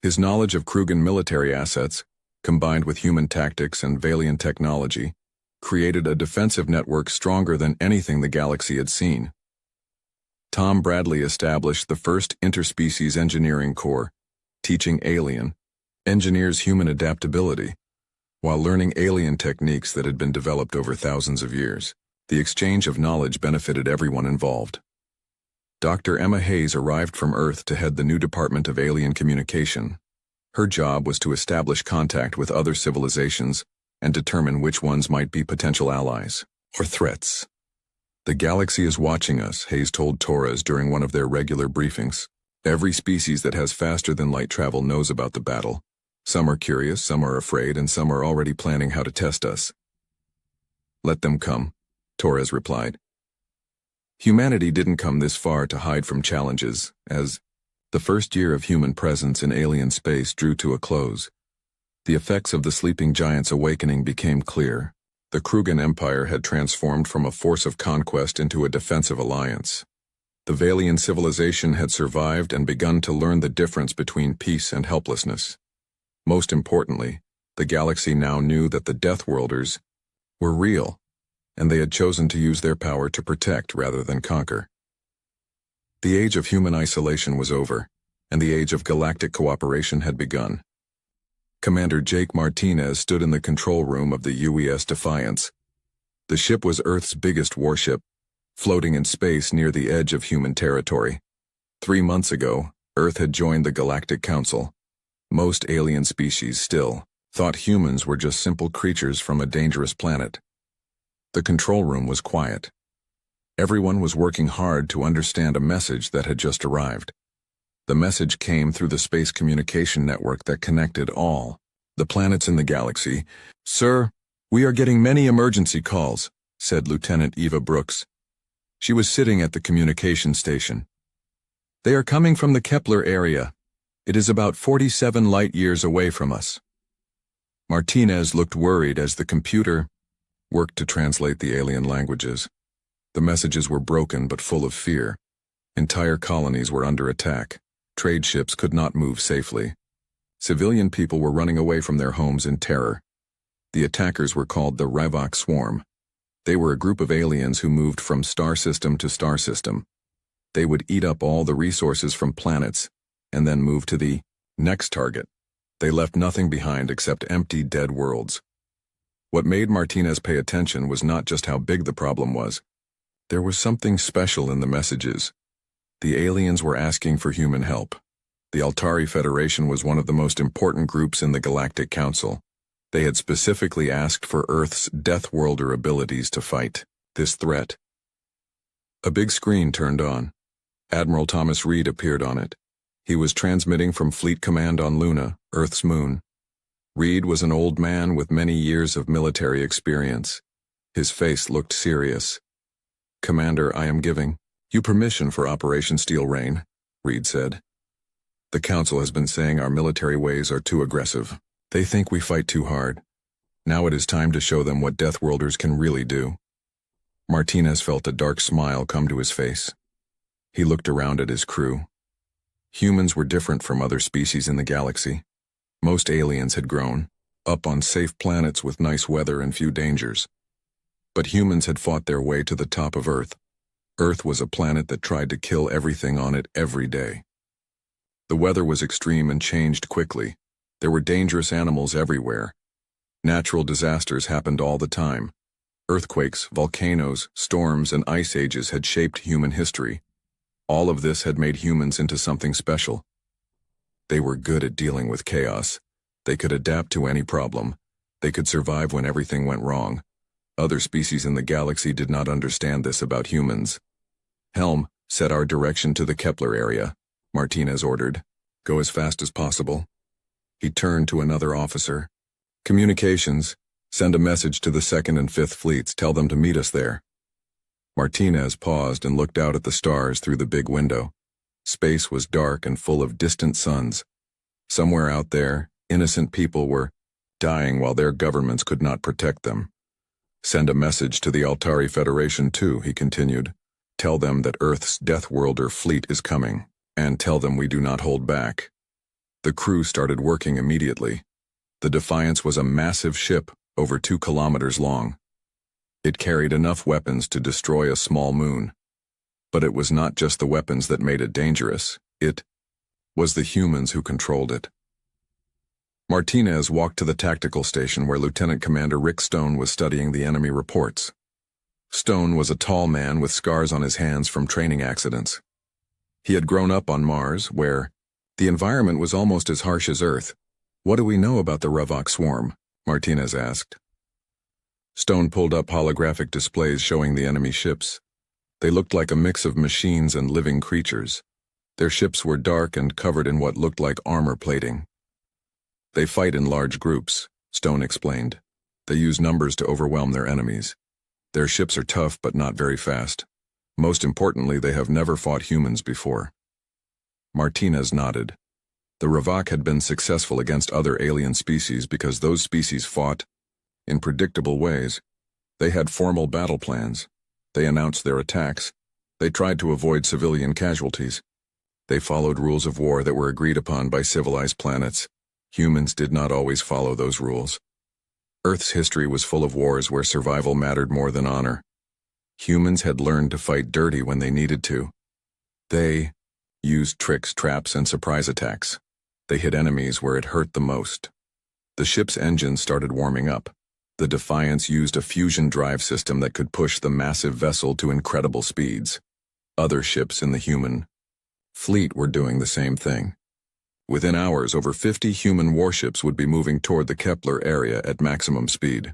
His knowledge of Krugan military assets, combined with human tactics and Valian technology, created a defensive network stronger than anything the galaxy had seen. Tom Bradley established the first interspecies engineering corps, teaching alien engineers human adaptability, while learning alien techniques that had been developed over thousands of years. The exchange of knowledge benefited everyone involved. Dr. Emma Hayes arrived from Earth to head the new Department of Alien Communication. Her job was to establish contact with other civilizations and determine which ones might be potential allies or threats. "The galaxy is watching us," Hayes told Torres during one of their regular briefings. "Every species that has faster-than-light travel knows about the battle. Some are curious, some are afraid, and some are already planning how to test us." "Let them come," Torres replied. Humanity didn't come this far to hide from challenges, as the first year of human presence in alien space drew to a close. The effects of the sleeping giant's awakening became clear. The Krugan Empire had transformed from a force of conquest into a defensive alliance. The Valian civilization had survived and begun to learn the difference between peace and helplessness. Most importantly, the galaxy now knew that the Deathworlders were real, and they had chosen to use their power to protect rather than conquer. The age of human isolation was over, and the age of galactic cooperation had begun. Commander Jake Martinez stood in the control room of the UES Defiance. The ship was Earth's biggest warship, floating in space near the edge of human territory. 3 months ago, Earth had joined the Galactic Council. Most alien species still thought humans were just simple creatures from a dangerous planet. The control room was quiet. Everyone was working hard to understand a message that had just arrived. The message came through the space communication network that connected all the planets in the galaxy. "Sir, we are getting many emergency calls," said Lieutenant Eva Brooks. She was sitting at the communication station. "They are coming from the Kepler area. It is about 47 light-years away from us." Martinez looked worried as the computer worked to translate the alien languages. The messages were broken but full of fear. Entire colonies were under attack. Trade ships could not move safely. Civilian people were running away from their homes in terror. The attackers were called the Rivok Swarm. They were a group of aliens who moved from star system to star system. They would eat up all the resources from planets and then move to the next target. They left nothing behind except empty, dead worlds. What made Martinez pay attention was not just how big the problem was. There was something special in the messages. The aliens were asking for human help. The Altari Federation was one of the most important groups in the Galactic Council. They had specifically asked for Earth's Deathworlder abilities to fight this threat. A big screen turned on. Admiral Thomas Reed appeared on it. He was transmitting from Fleet Command on Luna, Earth's moon. Reed was an old man with many years of military experience. His face looked serious. "Commander, I am giving you permission for Operation Steel Rain," Reed said. "The Council has been saying our military ways are too aggressive. They think we fight too hard. Now it is time to show them what Deathworlders can really do." Martinez felt a dark smile come to his face. He looked around at his crew. Humans were different from other species in the galaxy. Most aliens had grown up on safe planets with nice weather and few dangers. But humans had fought their way to the top of Earth. Earth was a planet that tried to kill everything on it every day. The weather was extreme and changed quickly. There were dangerous animals everywhere. Natural disasters happened all the time. Earthquakes, volcanoes, storms, and ice ages had shaped human history. All of this had made humans into something special. They were good at dealing with chaos. They could adapt to any problem. They could survive when everything went wrong. Other species in the galaxy did not understand this about humans. "Helm, set our direction to the Kepler area," Martinez ordered. "Go as fast as possible." He turned to another officer. "Communications, send a message to the 2nd and 5th Fleets. Tell them to meet us there." Martinez paused and looked out at the stars through the big window. Space was dark and full of distant suns. Somewhere out there, innocent people were dying while their governments could not protect them. Send a message to the Altari Federation too, he continued. Tell them that Earth's Deathworlder fleet is coming, and tell them we do not hold back. The crew started working immediately. The Defiance was a massive ship, over 2 kilometers long. It carried enough weapons to destroy a small moon. But it was not just the weapons that made it dangerous. It was the humans who controlled it. Martinez walked to the tactical station where Lieutenant Commander Rick Stone was studying the enemy reports. Stone was a tall man with scars on his hands from training accidents. He had grown up on Mars, where the environment was almost as harsh as Earth. What do we know about the Ravok swarm? Martinez asked. Stone pulled up holographic displays showing the enemy ships. They looked like a mix of machines and living creatures. Their ships were dark and covered in what looked like armor plating. They fight in large groups, Stone explained. They use numbers to overwhelm their enemies. Their ships are tough but not very fast. Most importantly, they have never fought humans before. Martinez nodded. The Ravok had been successful against other alien species because those species fought in predictable ways. They had formal battle plans. They announced their attacks. They tried to avoid civilian casualties. They followed rules of war that were agreed upon by civilized planets. Humans did not always follow those rules. Earth's history was full of wars where survival mattered more than honor. Humans had learned to fight dirty when they needed to. They used tricks, traps, and surprise attacks. They hit enemies where it hurt the most. The ship's engines started warming up. The Defiance used a fusion drive system that could push the massive vessel to incredible speeds. Other ships in the human fleet were doing the same thing. Within hours, over 50 human warships would be moving toward the Kepler area at maximum speed.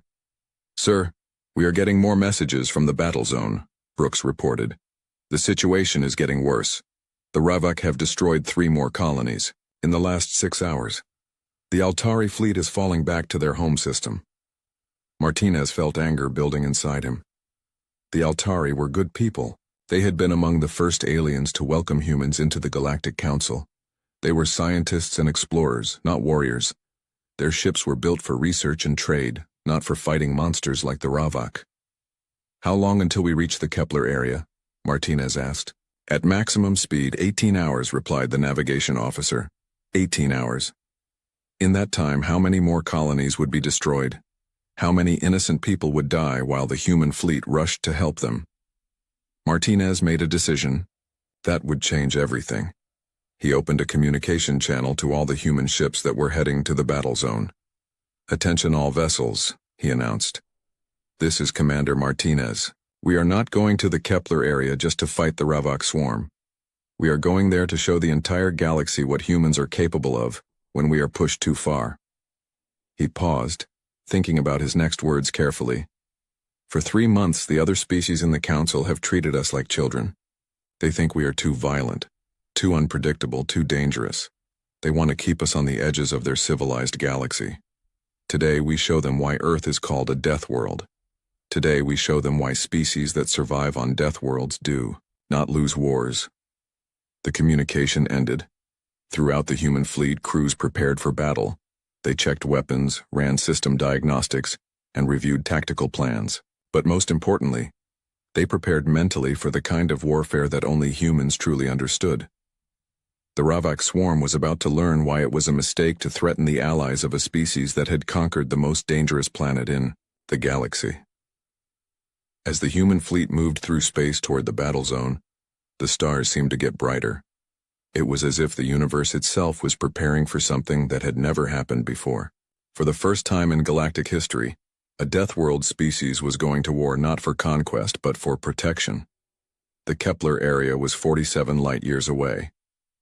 Sir, we are getting more messages from the battle zone, Brooks reported. The situation is getting worse. The Ravok have destroyed 3 more colonies in the last 6 hours. The Altari fleet is falling back to their home system. Martinez felt anger building inside him. The Altari were good people. They had been among the first aliens to welcome humans into the Galactic Council. They were scientists and explorers, not warriors. Their ships were built for research and trade, not for fighting monsters like the Ravok. How long until we reach the Kepler area? Martinez asked. At maximum speed, 18 hours, replied the navigation officer. 18 hours. In that time, how many more colonies would be destroyed? How many innocent people would die while the human fleet rushed to help them? Martinez made a decision. That would change everything. He opened a communication channel to all the human ships that were heading to the battle zone. Attention all vessels, he announced. This is Commander Martinez. We are not going to the Kepler area just to fight the Ravok swarm. We are going there to show the entire galaxy what humans are capable of when we are pushed too far. He paused, thinking about his next words carefully. For 3 months, the other species in the Council have treated us like children. They think we are too violent, too unpredictable, too dangerous. They want to keep us on the edges of their civilized galaxy. Today, we show them why Earth is called a death world. Today, we show them why species that survive on death worlds do not lose wars. The communication ended. Throughout the human fleet, crews prepared for battle. They checked weapons, ran system diagnostics, and reviewed tactical plans. But most importantly, they prepared mentally for the kind of warfare that only humans truly understood. The Ravok swarm was about to learn why it was a mistake to threaten the allies of a species that had conquered the most dangerous planet in the galaxy. As the human fleet moved through space toward the battle zone, the stars seemed to get brighter. It was as if the universe itself was preparing for something that had never happened before. For the first time in galactic history, a Deathworld species was going to war not for conquest but for protection. The Kepler area was 47 light-years away.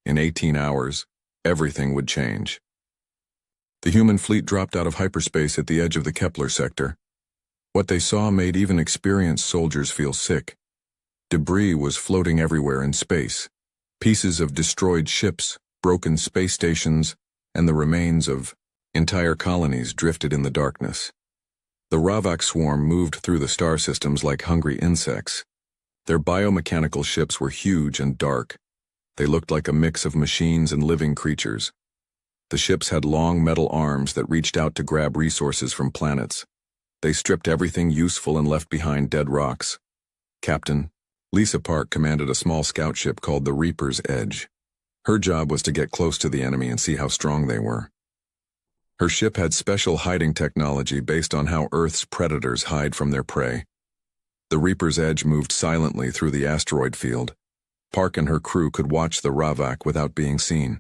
In 18 hours, everything would change. The human fleet dropped out of hyperspace at the edge of the Kepler sector. What they saw made even experienced soldiers feel sick. Debris was floating everywhere in space. Pieces of destroyed ships, broken space stations, and the remains of entire colonies drifted in the darkness. The Ravok swarm moved through the star systems like hungry insects. Their biomechanical ships were huge and dark. They looked like a mix of machines and living creatures. The ships had long metal arms that reached out to grab resources from planets. They stripped everything useful and left behind dead rocks. Captain Lisa Park commanded a small scout ship called the Reaper's Edge. Her job was to get close to the enemy and see how strong they were. Her ship had special hiding technology based on how Earth's predators hide from their prey. The Reaper's Edge moved silently through the asteroid field. Park and her crew could watch the Ravak without being seen.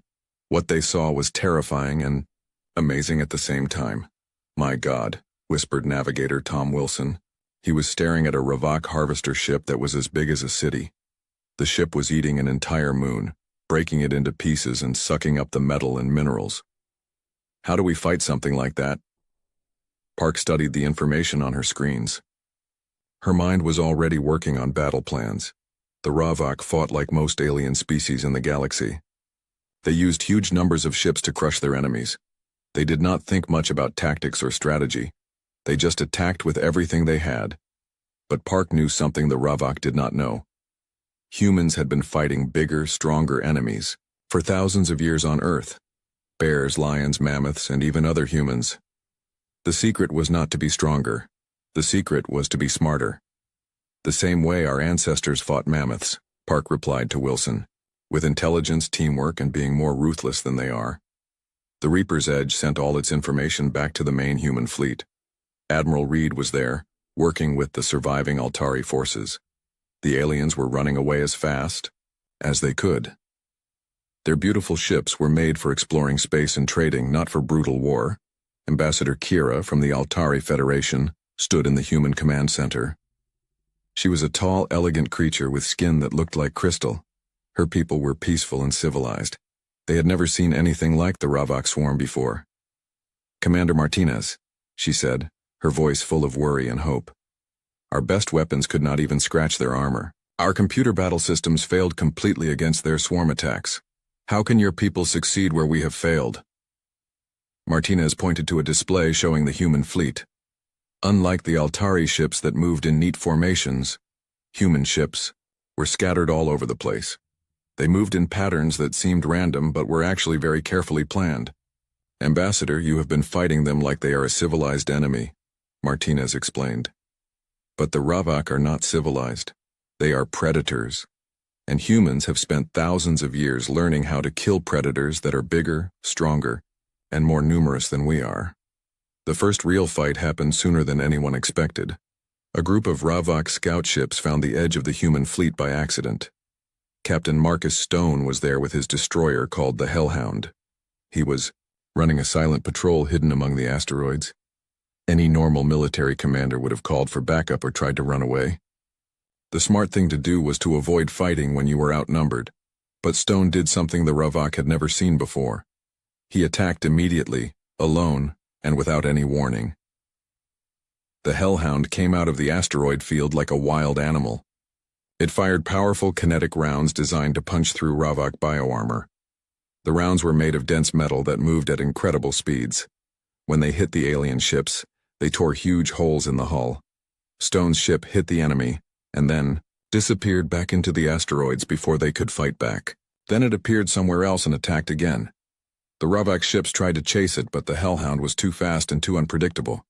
What they saw was terrifying and amazing at the same time. "My God," whispered navigator Tom Wilson. He was staring at a Ravak harvester ship that was as big as a city. The ship was eating an entire moon, breaking it into pieces and sucking up the metal and minerals. "How do we fight something like that?" Park studied the information on her screens. Her mind was already working on battle plans. The Ravak fought like most alien species in the galaxy. They used huge numbers of ships to crush their enemies. They did not think much about tactics or strategy. They just attacked with everything they had. But Park knew something the Ravak did not know. Humans had been fighting bigger, stronger enemies for thousands of years on Earth. Bears, lions, mammoths, and even other humans. The secret was not to be stronger. The secret was to be smarter. "The same way our ancestors fought mammoths," Park replied to Wilson, "with intelligence, teamwork, and being more ruthless than they are." The Reaper's Edge sent all its information back to the main human fleet. Admiral Reed was there, working with the surviving Altari forces. The aliens were running away as fast as they could. Their beautiful ships were made for exploring space and trading, not for brutal war. Ambassador Kira from the Altari Federation stood in the human command center. She was a tall, elegant creature with skin that looked like crystal. Her people were peaceful and civilized. They had never seen anything like the Ravak swarm before. "Commander Martinez," she said, her voice full of worry and hope. "Our best weapons could not even scratch their armor. Our computer battle systems failed completely against their swarm attacks. How can your people succeed where we have failed?" Martinez pointed to a display showing the human fleet. Unlike the Altari ships that moved in neat formations, human ships were scattered all over the place. They moved in patterns that seemed random but were actually very carefully planned. "Ambassador, you have been fighting them like they are a civilized enemy," Martinez explained. "But the Ravak are not civilized. They are predators. And humans have spent thousands of years learning how to kill predators that are bigger, stronger, and more numerous than we are." The first real fight happened sooner than anyone expected. A group of Ravak scout ships found the edge of the human fleet by accident. Captain Marcus Stone was there with his destroyer called the Hellhound. He was running a silent patrol hidden among the asteroids. Any normal military commander would have called for backup or tried to run away. The smart thing to do was to avoid fighting when you were outnumbered. But Stone did something the Ravak had never seen before. He attacked immediately, alone, and without any warning. The Hellhound came out of the asteroid field like a wild animal. It fired powerful kinetic rounds designed to punch through Ravak bioarmor. The rounds were made of dense metal that moved at incredible speeds. When they hit the alien ships, they tore huge holes in the hull. Stone's ship hit the enemy, and then disappeared back into the asteroids before they could fight back. Then it appeared somewhere else and attacked again. The Ravak ships tried to chase it, but the Hellhound was too fast and too unpredictable.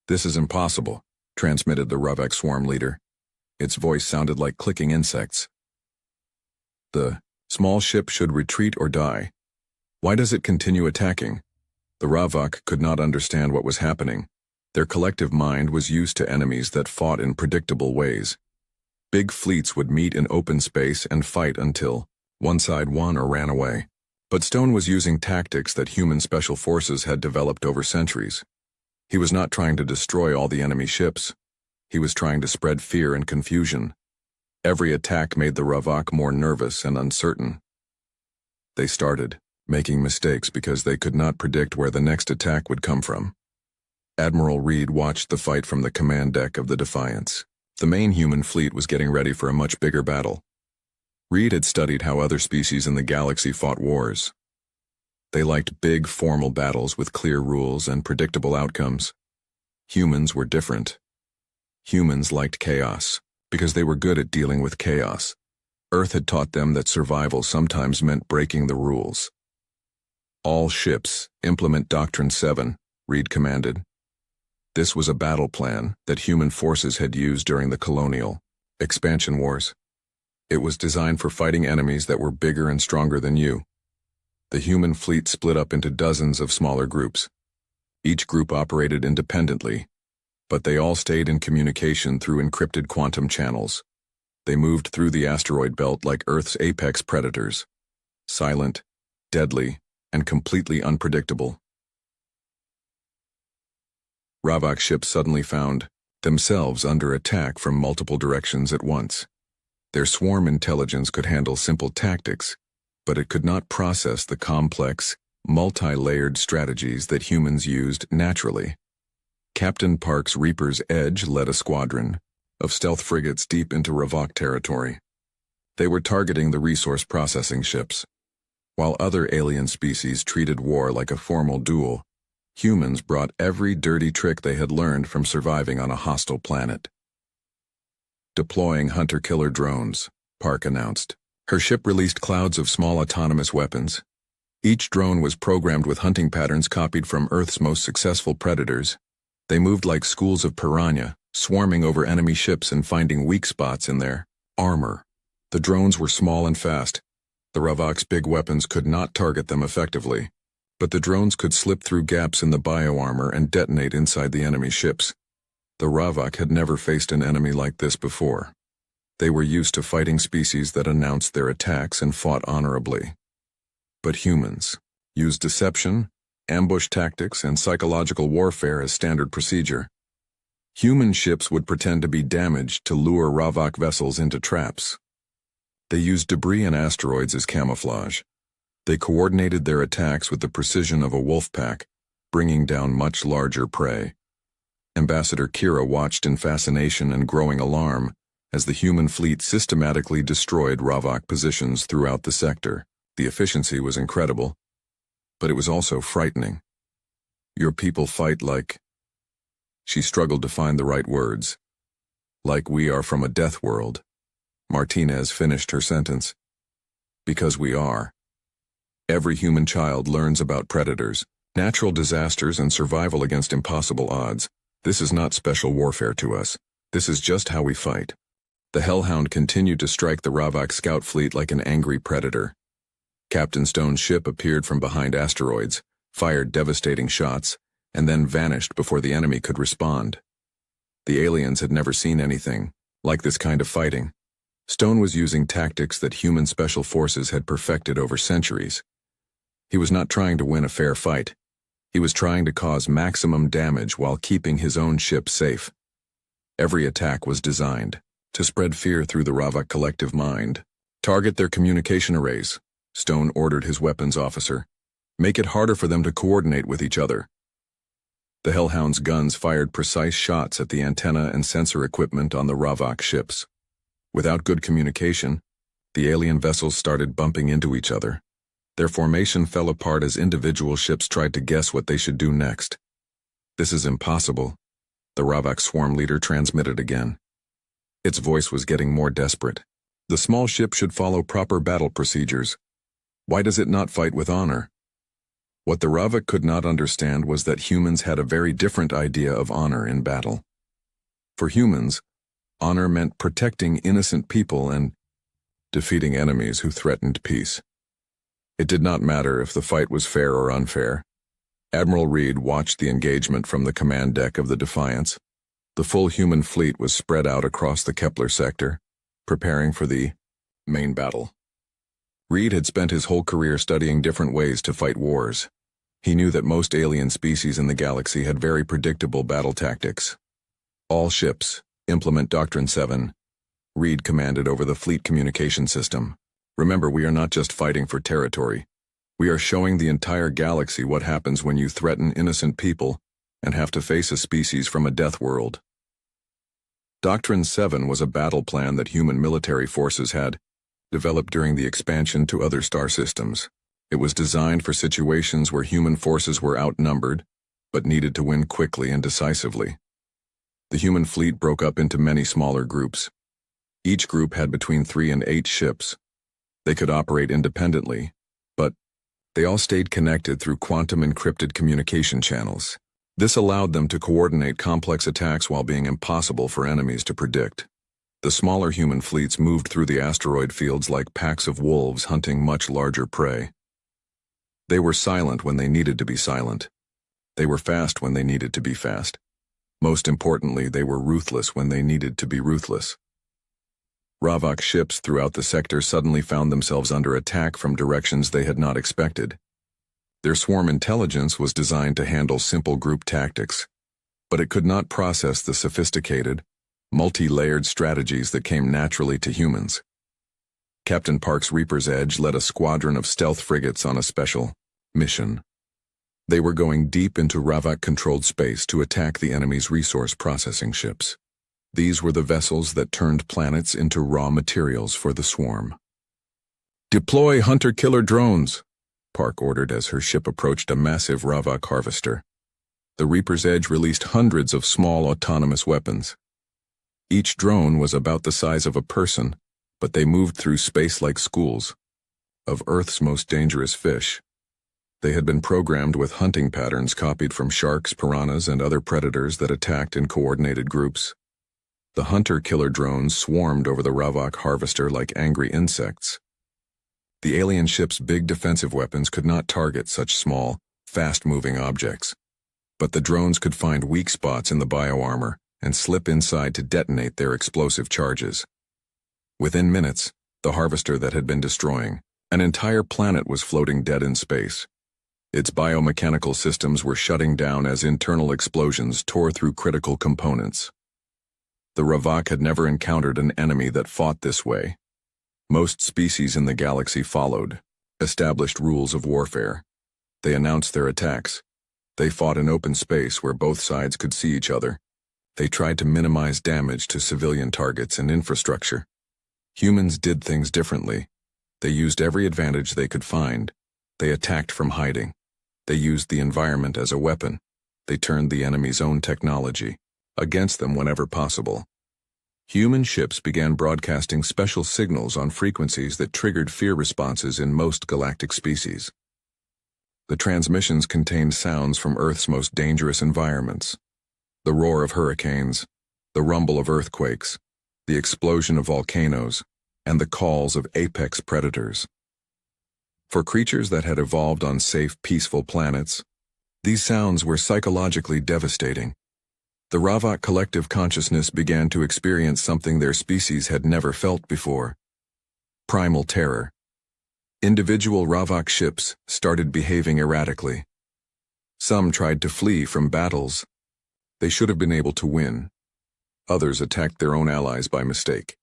"This is impossible," transmitted the Ravak swarm leader. Its voice sounded like clicking insects. "The small ship should retreat or die. Why does it continue attacking?" The Ravak could not understand what was happening. Their collective mind was used to enemies that fought in predictable ways. Big fleets would meet in open space and fight until one side won or ran away. But Stone was using tactics that human special forces had developed over centuries. He was not trying to destroy all the enemy ships. He was trying to spread fear and confusion. Every attack made the Ravak more nervous and uncertain. They started making mistakes because they could not predict where the next attack would come from. Admiral Reed watched the fight from the command deck of the Defiance. The main human fleet was getting ready for a much bigger battle. Reed had studied how other species in the galaxy fought wars. They liked big, formal battles with clear rules and predictable outcomes. Humans were different. Humans liked chaos, because they were good at dealing with chaos. Earth had taught them that survival sometimes meant breaking the rules. All ships, implement Doctrine 7, Reed commanded. This was a battle plan that human forces had used during the colonial expansion wars. It was designed for fighting enemies that were bigger and stronger than you. The human fleet split up into dozens of smaller groups. Each group operated independently, but they all stayed in communication through encrypted quantum channels. They moved through the asteroid belt like Earth's apex predators, silent, deadly, and completely unpredictable. Ravok ships suddenly found themselves under attack from multiple directions at once. Their swarm intelligence could handle simple tactics, but it could not process the complex, multi-layered strategies that humans used naturally. Captain Park's Reaper's Edge led a squadron of stealth frigates deep into Ravok territory. They were targeting the resource processing ships. While other alien species treated war like a formal duel, humans brought every dirty trick they had learned from surviving on a hostile planet. Deploying hunter-killer drones, Park announced. Her ship released clouds of small autonomous weapons. Each drone was programmed with hunting patterns copied from Earth's most successful predators. They moved like schools of piranha, swarming over enemy ships and finding weak spots in their armor. The drones were small and fast. The Ravok's big weapons could not target them effectively, but the drones could slip through gaps in the bioarmor and detonate inside the enemy ships. The Ravok had never faced an enemy like this before. They were used to fighting species that announced their attacks and fought honorably. But humans used deception, ambush tactics, and psychological warfare as standard procedure. Human ships would pretend to be damaged to lure Ravok vessels into traps. They used debris and asteroids as camouflage. They coordinated their attacks with the precision of a wolf pack, bringing down much larger prey. Ambassador Kira watched in fascination and growing alarm as the human fleet systematically destroyed Ravok positions throughout the sector. The efficiency was incredible, but it was also frightening. Your people fight like... She struggled to find the right words. Like we are from a death world. Martinez finished her sentence. Because we are. Every human child learns about predators, natural disasters, and survival against impossible odds. This is not special warfare to us. This is just how we fight. The Hellhound continued to strike the Ravok scout fleet like an angry predator. Captain Stone's ship appeared from behind asteroids, fired devastating shots, and then vanished before the enemy could respond. The aliens had never seen anything like this kind of fighting. Stone was using tactics that human special forces had perfected over centuries. He was not trying to win a fair fight. He was trying to cause maximum damage while keeping his own ship safe. Every attack was designed to spread fear through the Ravok collective mind. Target their communication arrays, Stone ordered his weapons officer. Make it harder for them to coordinate with each other. The Hellhound's guns fired precise shots at the antenna and sensor equipment on the Ravok ships. Without good communication, the alien vessels started bumping into each other. Their formation fell apart as individual ships tried to guess what they should do next. This is impossible, the Ravok swarm leader transmitted again. Its voice was getting more desperate. The small ship should follow proper battle procedures. Why does it not fight with honor? What the Ravok could not understand was that humans had a very different idea of honor in battle. For humans, honor meant protecting innocent people and defeating enemies who threatened peace. It did not matter if the fight was fair or unfair. Admiral Reed watched the engagement from the command deck of the Defiance. The full human fleet was spread out across the Kepler sector, preparing for the main battle. Reed had spent his whole career studying different ways to fight wars. He knew that most alien species in the galaxy had very predictable battle tactics. All ships, implement Doctrine 7, Reed commanded over the fleet communication system. Remember, we are not just fighting for territory. We are showing the entire galaxy what happens when you threaten innocent people and have to face a species from a death world. Doctrine 7 was a battle plan that human military forces had developed during the expansion to other star systems. It was designed for situations where human forces were outnumbered, but needed to win quickly and decisively. The human fleet broke up into many smaller groups. Each group had between 3 and 8 ships. They could operate independently, but they all stayed connected through quantum-encrypted communication channels. This allowed them to coordinate complex attacks while being impossible for enemies to predict. The smaller human fleets moved through the asteroid fields like packs of wolves hunting much larger prey. They were silent when they needed to be silent. They were fast when they needed to be fast. Most importantly, they were ruthless when they needed to be ruthless. Ravok ships throughout the sector suddenly found themselves under attack from directions they had not expected. Their swarm intelligence was designed to handle simple group tactics, but it could not process the sophisticated, multi-layered strategies that came naturally to humans. Captain Park's Reaper's Edge led a squadron of stealth frigates on a special mission. They were going deep into Ravok-controlled space to attack the enemy's resource processing ships. These were the vessels that turned planets into raw materials for the swarm. "Deploy hunter-killer drones," Park ordered as her ship approached a massive Ravok harvester. The Reaper's Edge released hundreds of small autonomous weapons. Each drone was about the size of a person, but they moved through space like schools of Earth's most dangerous fish. They had been programmed with hunting patterns copied from sharks, piranhas, and other predators that attacked in coordinated groups. The hunter-killer drones swarmed over the Ravok harvester like angry insects. The alien ship's big defensive weapons could not target such small, fast-moving objects, but the drones could find weak spots in the bioarmor and slip inside to detonate their explosive charges. Within minutes, the harvester that had been destroying an entire planet was floating dead in space. Its biomechanical systems were shutting down as internal explosions tore through critical components. The Ravok had never encountered an enemy that fought this way. Most species in the galaxy followed established rules of warfare. They announced their attacks. They fought in open space where both sides could see each other. They tried to minimize damage to civilian targets and infrastructure. Humans did things differently. They used every advantage they could find. They attacked from hiding. They used the environment as a weapon. They turned the enemy's own technology against them whenever possible. Human ships began broadcasting special signals on frequencies that triggered fear responses in most galactic species. The transmissions contained sounds from Earth's most dangerous environments: the roar of hurricanes, the rumble of earthquakes, the explosion of volcanoes, and the calls of apex predators. For creatures that had evolved on safe, peaceful planets, these sounds were psychologically devastating. The Ravok collective consciousness began to experience something their species had never felt before: primal terror. Individual Ravok ships started behaving erratically. Some tried to flee from battles they should have been able to win. Others attacked their own allies by mistake.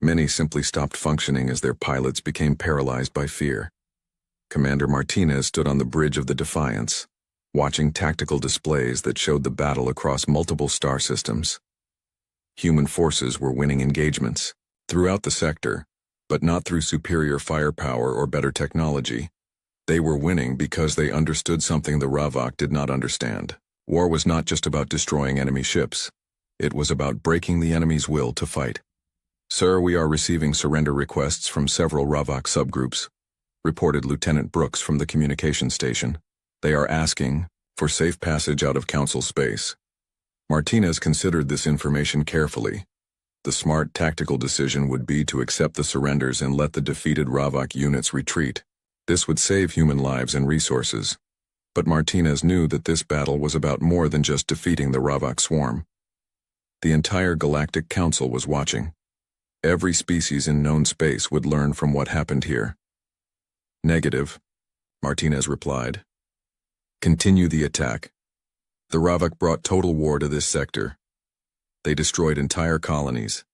Many simply stopped functioning as their pilots became paralyzed by fear. Commander Martinez stood on the bridge of the Defiance, watching tactical displays that showed the battle across multiple star systems. Human forces were winning engagements throughout the sector, but not through superior firepower or better technology. They were winning because they understood something the Ravok did not understand. War was not just about destroying enemy ships. It was about breaking the enemy's will to fight. "Sir, we are receiving surrender requests from several Ravok subgroups," reported Lieutenant Brooks from the communication station. "They are asking for safe passage out of Council space." Martinez considered this information carefully. The smart tactical decision would be to accept the surrenders and let the defeated Ravok units retreat. This would save human lives and resources. But Martinez knew that this battle was about more than just defeating the Ravok swarm. The entire Galactic Council was watching. Every species in known space would learn from what happened here. "Negative," Martinez replied. "Continue the attack." The Ravok brought total war to this sector. They destroyed entire colonies.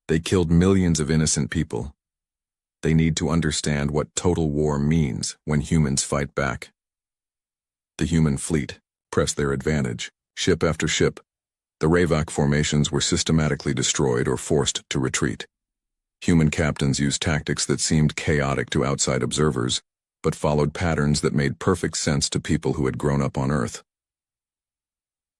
They killed millions of innocent people. They need to understand what total war means when humans fight back. The human fleet pressed their advantage, ship after ship. The Ravok formations were systematically destroyed or forced to retreat. Human captains used tactics that seemed chaotic to outside observers, but followed patterns that made perfect sense to people who had grown up on Earth.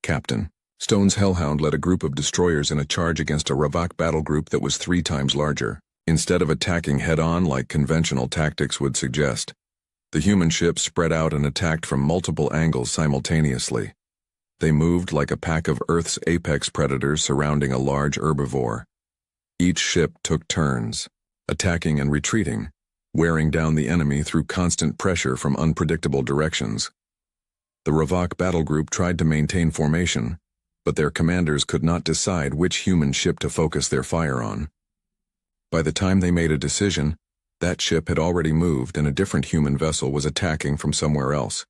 "Captain," Stone's Hellhound led a group of destroyers in a charge against a Ravak battle group that was 3 times larger. Instead of attacking head-on like conventional tactics would suggest, the human ships spread out and attacked from multiple angles simultaneously. They moved like a pack of Earth's apex predators surrounding a large herbivore. Each ship took turns, attacking and retreating, wearing down the enemy through constant pressure from unpredictable directions. The Ravak battle group tried to maintain formation, but their commanders could not decide which human ship to focus their fire on. By the time they made a decision, that ship had already moved and a different human vessel was attacking from somewhere else.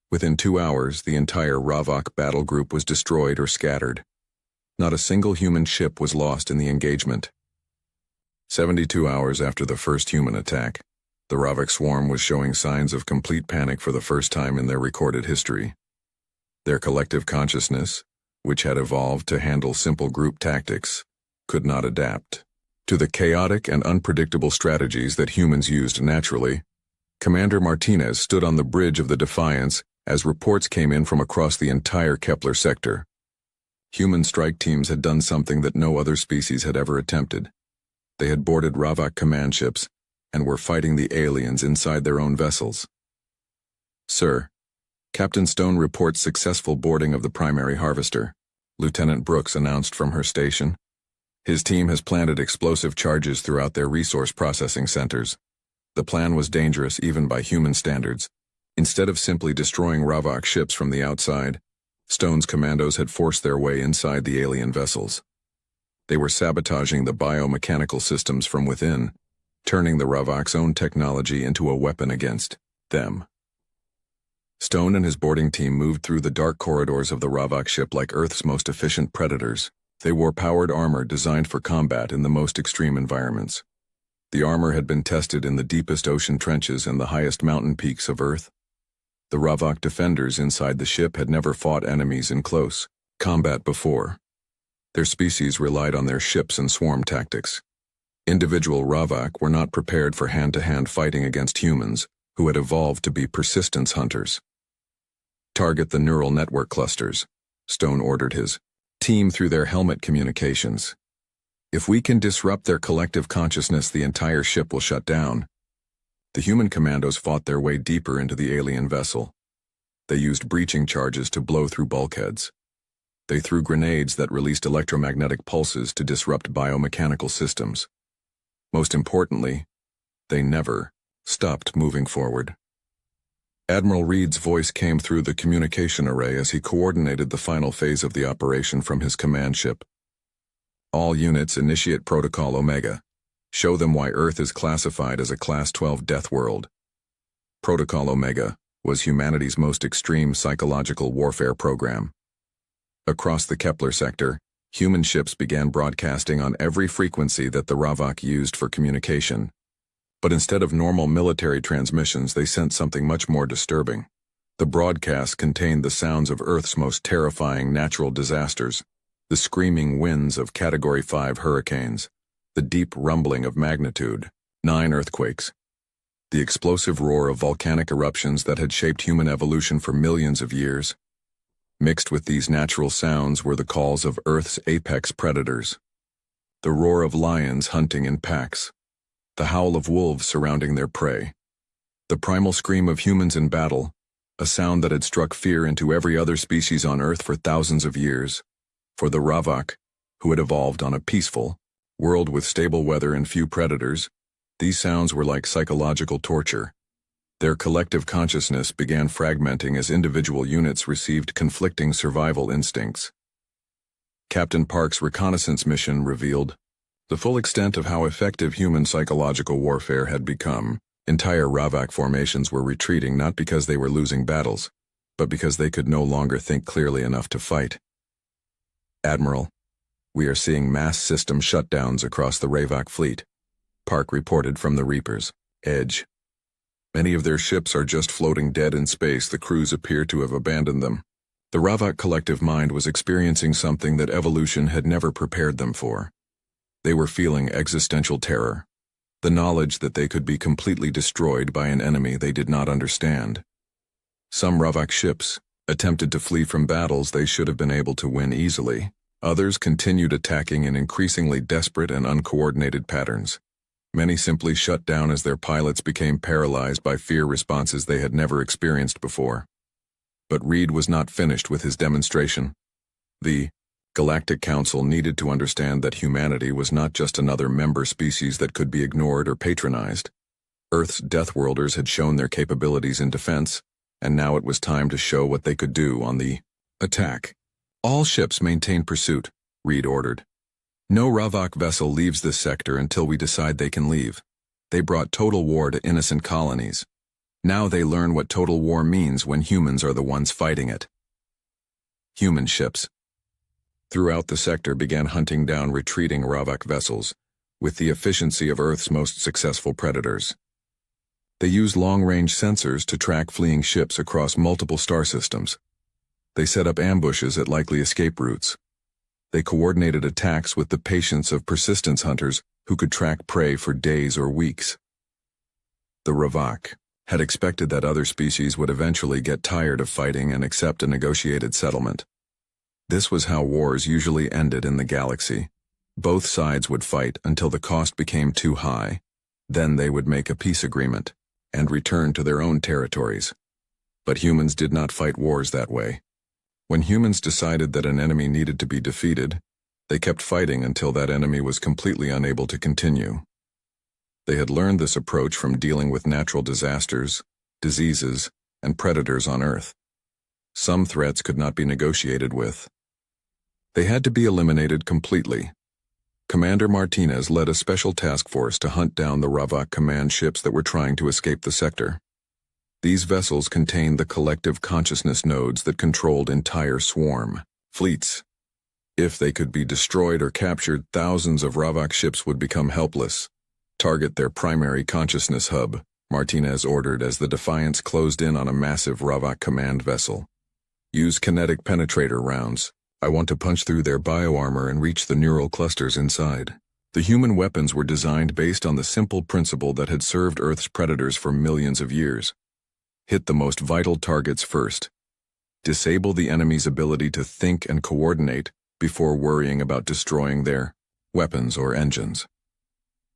Within 2 hours, the entire Ravak battle group was destroyed or scattered. Not a single human ship was lost in the engagement. 72 hours after the first human attack, the Ravak swarm was showing signs of complete panic for the first time in their recorded history. Their collective consciousness, which had evolved to handle simple group tactics, could not adapt to the chaotic and unpredictable strategies that humans used naturally. Commander Martinez stood on the bridge of the Defiance as reports came in from across the entire Kepler sector. Human strike teams had done something that no other species had ever attempted. They had boarded Ravak command ships and were fighting the aliens inside their own vessels. "Sir, Captain Stone reports successful boarding of the primary harvester," Lieutenant Brooks announced from her station. His team has planted explosive charges throughout their resource processing centers. The plan was dangerous even by human standards. Instead of simply destroying Ravak ships from the outside, Stone's commandos had forced their way inside the alien vessels. They were sabotaging the biomechanical systems from within, turning the Ravak's own technology into a weapon against them. Stone and his boarding team moved through the dark corridors of the Ravak ship like Earth's most efficient predators. They wore powered armor designed for combat in the most extreme environments. The armor had been tested in the deepest ocean trenches and the highest mountain peaks of Earth. The Ravak defenders inside the ship had never fought enemies in close combat before. Their species relied on their ships and swarm tactics. Individual Ravak were not prepared for hand-to-hand fighting against humans, who had evolved to be persistence hunters. "Target the neural network clusters," Stone ordered his team through their helmet communications. "If we can disrupt their collective consciousness, the entire ship will shut down." The human commandos fought their way deeper into the alien vessel. They used breaching charges to blow through bulkheads. They threw grenades that released electromagnetic pulses to disrupt biomechanical systems. Most importantly, they never stopped moving forward. Admiral Reed's voice came through the communication array as he coordinated the final phase of the operation from his command ship. "All units initiate Protocol Omega. Show them why Earth is classified as a Class 12 death world." Protocol Omega was humanity's most extreme psychological warfare program. Across the Kepler sector, human ships began broadcasting on every frequency that the Ravak used for communication. But instead of normal military transmissions, they sent something much more disturbing. The broadcast contained the sounds of Earth's most terrifying natural disasters, the screaming winds of Category 5 hurricanes, the deep rumbling of magnitude 9 earthquakes, the explosive roar of volcanic eruptions that had shaped human evolution for millions of years. Mixed with these natural sounds were the calls of Earth's apex predators, the roar of lions hunting in packs, the howl of wolves surrounding their prey, the primal scream of humans in battle, a sound that had struck fear into every other species on Earth for thousands of years. For the Ravak, who had evolved on a peaceful world with stable weather and few predators, these sounds were like psychological torture. Their collective consciousness began fragmenting as individual units received conflicting survival instincts. Captain Park's reconnaissance mission revealed the full extent of how effective human psychological warfare had become. Entire Ravak formations were retreating not because they were losing battles, but because they could no longer think clearly enough to fight. "Admiral, we are seeing mass system shutdowns across the Ravak fleet," Park reported from the Reaper's edge. "Many of their ships are just floating dead in space. The crews appear to have abandoned them." The Ravak collective mind was experiencing something that evolution had never prepared them for. They were feeling existential terror, the knowledge that they could be completely destroyed by an enemy they did not understand. Some Ravak ships, attempted to flee from battles they should have been able to win easily. Others continued attacking in increasingly desperate and uncoordinated patterns. Many simply shut down as their pilots became paralyzed by fear responses they had never experienced before. But Reed was not finished with his demonstration. The Galactic Council needed to understand that humanity was not just another member species that could be ignored or patronized. Earth's Deathworlders had shown their capabilities in defense, and now it was time to show what they could do on the attack. All ships maintain pursuit, Reed ordered. No Ravok vessel leaves this sector until we decide they can leave. They brought total war to innocent colonies. Now they learn what total war means when humans are the ones fighting it. Human ships throughout the sector began hunting down retreating Ravok vessels, with the efficiency of Earth's most successful predators. They used long-range sensors to track fleeing ships across multiple star systems. They set up ambushes at likely escape routes. They coordinated attacks with the patience of persistence hunters who could track prey for days or weeks. The Ravok had expected that other species would eventually get tired of fighting and accept a negotiated settlement. This was how wars usually ended in the galaxy. Both sides would fight until the cost became too high. Then they would make a peace agreement and return to their own territories. But humans did not fight wars that way. When humans decided that an enemy needed to be defeated, they kept fighting until that enemy was completely unable to continue. They had learned this approach from dealing with natural disasters, diseases, and predators on Earth. Some threats could not be negotiated with. They had to be eliminated completely. Commander Martinez led a special task force to hunt down the Ravok command ships that were trying to escape the sector. These vessels contained the collective consciousness nodes that controlled entire swarm fleets. If they could be destroyed or captured, thousands of Ravok ships would become helpless. Target their primary consciousness hub, Martinez ordered as the Defiance closed in on a massive Ravok command vessel. Use kinetic penetrator rounds. I want to punch through their bioarmor and reach the neural clusters inside. The human weapons were designed based on the simple principle that had served Earth's predators for millions of years. Hit the most vital targets first. Disable the enemy's ability to think and coordinate before worrying about destroying their weapons or engines.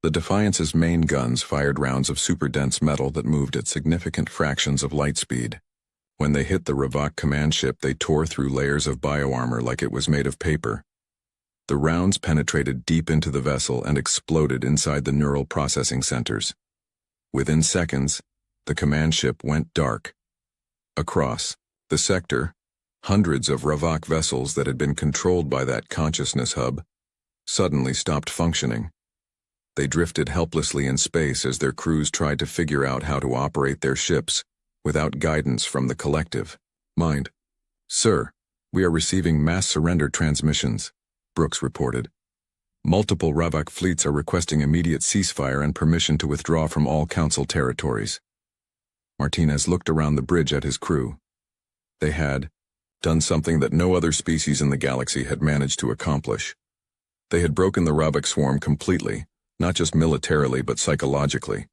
The Defiance's main guns fired rounds of super-dense metal that moved at significant fractions of light speed. When they hit the Ravok command ship, they tore through layers of bioarmor like it was made of paper. The rounds penetrated deep into the vessel and exploded inside the neural processing centers. Within seconds, the command ship went dark. Across the sector, hundreds of Ravok vessels that had been controlled by that consciousness hub suddenly stopped functioning. They drifted helplessly in space as their crews tried to figure out how to operate their ships without guidance from the collective mind. Sir, we are receiving mass surrender transmissions, Brooks reported. Multiple Ravok fleets are requesting immediate ceasefire and permission to withdraw from all Council territories. Martinez looked around the bridge at his crew. They had done something that no other species in the galaxy had managed to accomplish. They had broken the Ravok swarm completely, not just militarily but psychologically.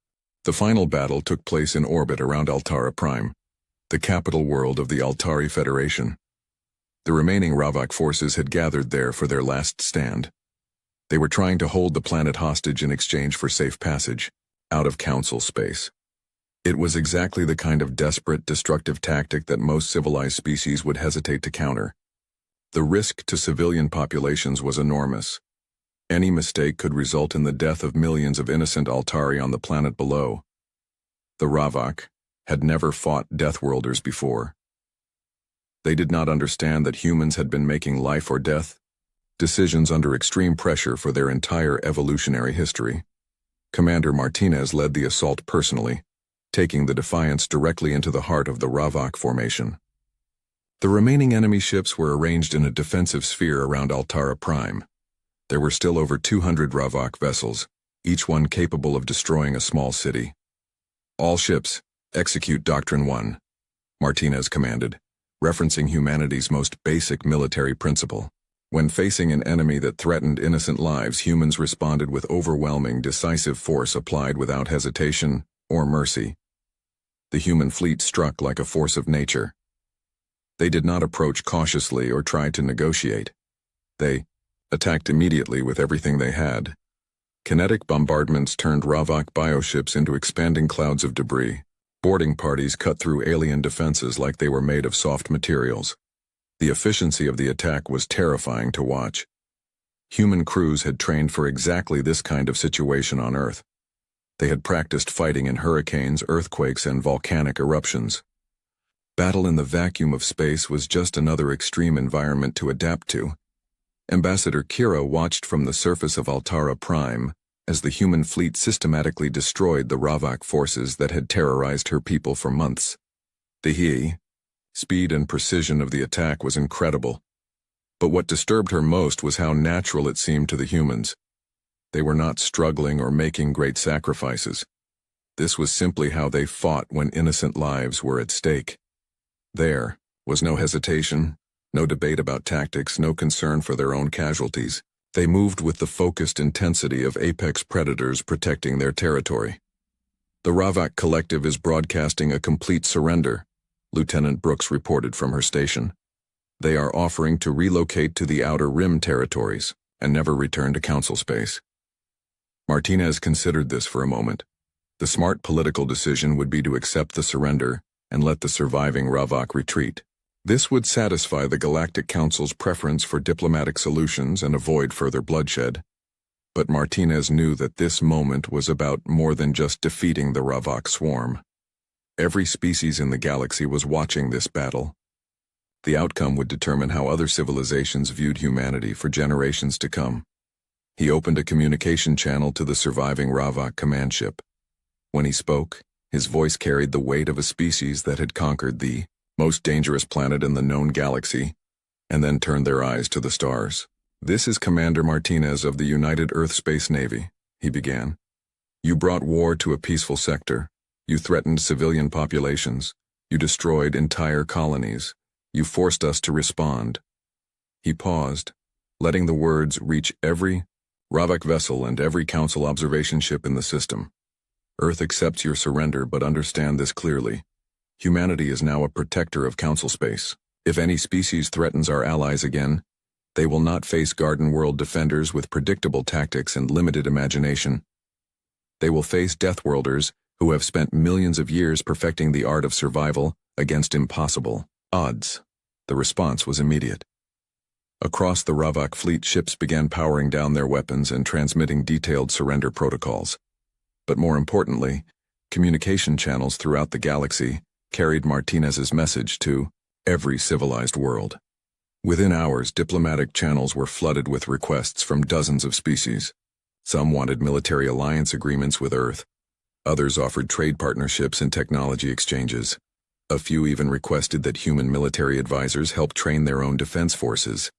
The final battle took place in orbit around Altara Prime, the capital world of the Altari Federation. The remaining Ravok forces had gathered there for their last stand. They were trying to hold the planet hostage in exchange for safe passage out of Council space. It was exactly the kind of desperate, destructive tactic that most civilized species would hesitate to counter. The risk to civilian populations was enormous. Any mistake could result in the death of millions of innocent Altari on the planet below. The Ravok had never fought Deathworlders before. They did not understand that humans had been making life or death decisions under extreme pressure for their entire evolutionary history. Commander Martinez led the assault personally, taking the Defiance directly into the heart of the Ravok formation. The remaining enemy ships were arranged in a defensive sphere around Altara Prime. There were still over 200 Ravok vessels, each one capable of destroying a small city. All ships, execute Doctrine 1, Martinez commanded, referencing humanity's most basic military principle. When facing an enemy that threatened innocent lives, humans responded with overwhelming, decisive force applied without hesitation or mercy. The human fleet struck like a force of nature. They did not approach cautiously or try to negotiate. They attacked immediately with everything they had. Kinetic bombardments turned Ravak bioships into expanding clouds of debris. Boarding parties cut through alien defenses like they were made of soft materials. The efficiency of the attack was terrifying to watch. Human crews had trained for exactly this kind of situation on Earth. They had practiced fighting in hurricanes, earthquakes, and volcanic eruptions. Battle in the vacuum of space was just another extreme environment to adapt to. Ambassador Kira watched from the surface of Altara Prime as the human fleet systematically destroyed the Ravak forces that had terrorized her people for months. The speed and precision of the attack was incredible. But what disturbed her most was how natural it seemed to the humans. They were not struggling or making great sacrifices. This was simply how they fought when innocent lives were at stake. There was no hesitation, no debate about tactics, no concern for their own casualties. They moved with the focused intensity of apex predators protecting their territory. The Ravak Collective is broadcasting a complete surrender, Lieutenant Brooks reported from her station. They are offering to relocate to the Outer Rim territories and never return to Council space. Martinez considered this for a moment. The smart political decision would be to accept the surrender and let the surviving Ravak retreat. This would satisfy the Galactic Council's preference for diplomatic solutions and avoid further bloodshed. But Martinez knew that this moment was about more than just defeating the Ravak swarm. Every species in the galaxy was watching this battle. The outcome would determine how other civilizations viewed humanity for generations to come. He opened a communication channel to the surviving Ravak command ship. When he spoke, his voice carried the weight of a species that had conquered the most dangerous planet in the known galaxy, and then turned their eyes to the stars. "This is Commander Martinez of the United Earth Space Navy," he began. "You brought war to a peaceful sector. You threatened civilian populations. You destroyed entire colonies. You forced us to respond." He paused, letting the words reach every Ravak vessel and every Council observation ship in the system. "Earth accepts your surrender, but understand this clearly. Humanity is now a protector of Council space. If any species threatens our allies again, they will not face Garden World defenders with predictable tactics and limited imagination. They will face Deathworlders who have spent millions of years perfecting the art of survival against impossible odds." The response was immediate. Across the Ravak fleet, ships began powering down their weapons and transmitting detailed surrender protocols. But more importantly, communication channels throughout the galaxy carried Martinez's message to every civilized world. Within hours, diplomatic channels were flooded with requests from dozens of species. Some wanted military alliance agreements with Earth. Others offered trade partnerships and technology exchanges. A few even requested that human military advisors help train their own defense forces.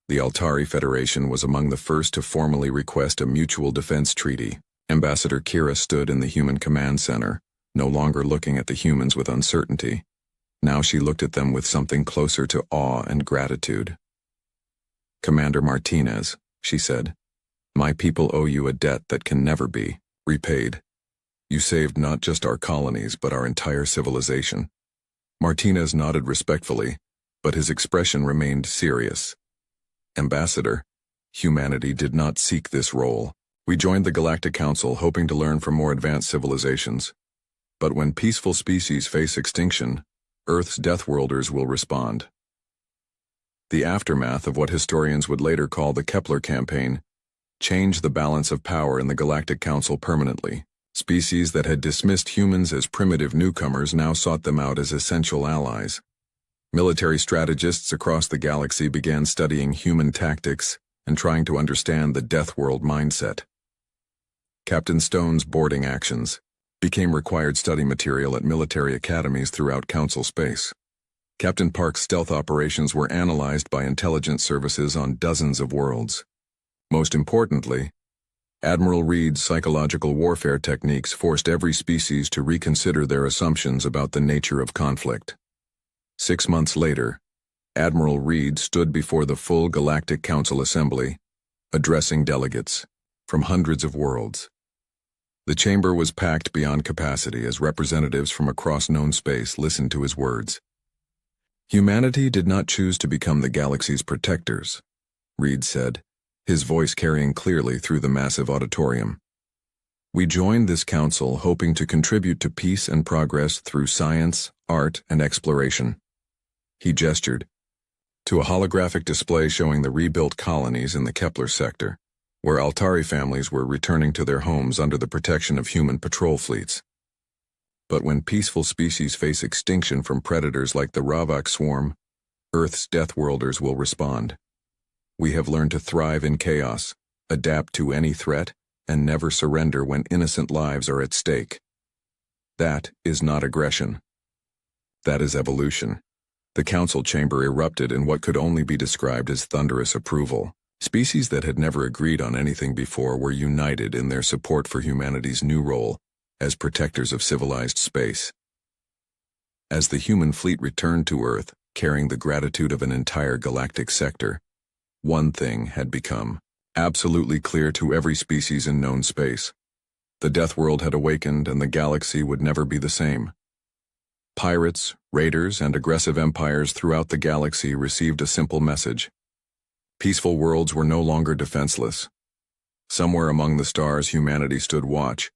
The Altari Federation was among the first to formally request a mutual defense treaty. Ambassador Kira stood in the Human Command Center, no longer looking at the humans with uncertainty. Now she looked at them with something closer to awe and gratitude. "Commander Martinez," she said, "my people owe you a debt that can never be repaid. You saved not just our colonies, but our entire civilization." Martinez nodded respectfully, but his expression remained serious. "Ambassador, humanity did not seek this role. We joined the Galactic Council hoping to learn from more advanced civilizations. But when peaceful species face extinction, Earth's Deathworlders will respond." The aftermath of what historians would later call the Kepler campaign changed the balance of power in the Galactic Council permanently. Species that had dismissed humans as primitive newcomers now sought them out as essential allies. Military strategists across the galaxy began studying human tactics and trying to understand the Deathworld mindset. Captain Stone's boarding actions became required study material at military academies throughout Council space. Captain Park's stealth operations were analyzed by intelligence services on dozens of worlds. Most importantly, Admiral Reed's psychological warfare techniques forced every species to reconsider their assumptions about the nature of conflict. 6 months later, Admiral Reed stood before the full Galactic Council Assembly, addressing delegates from hundreds of worlds. The chamber was packed beyond capacity as representatives from across known space listened to his words. Humanity did not choose to become the galaxy's protectors, Reed said, his voice carrying clearly through the massive auditorium. We joined this council hoping to contribute to peace and progress through science, art, and exploration. He gestured to a holographic display showing the rebuilt colonies in the Kepler sector, where Altari families were returning to their homes under the protection of human patrol fleets. But when peaceful species face extinction from predators like the Ravak swarm, Earth's Deathworlders will respond. We have learned to thrive in chaos, adapt to any threat, and never surrender when innocent lives are at stake. That is not aggression. That is evolution. The council chamber erupted in what could only be described as thunderous approval. Species that had never agreed on anything before were united in their support for humanity's new role as protectors of civilized space. As the human fleet returned to Earth, carrying the gratitude of an entire galactic sector, one thing had become absolutely clear to every species in known space. The Deathworld had awakened, and the galaxy would never be the same. Pirates, raiders, and aggressive empires throughout the galaxy received a simple message. Peaceful worlds were no longer defenseless. Somewhere among the stars, humanity stood watch,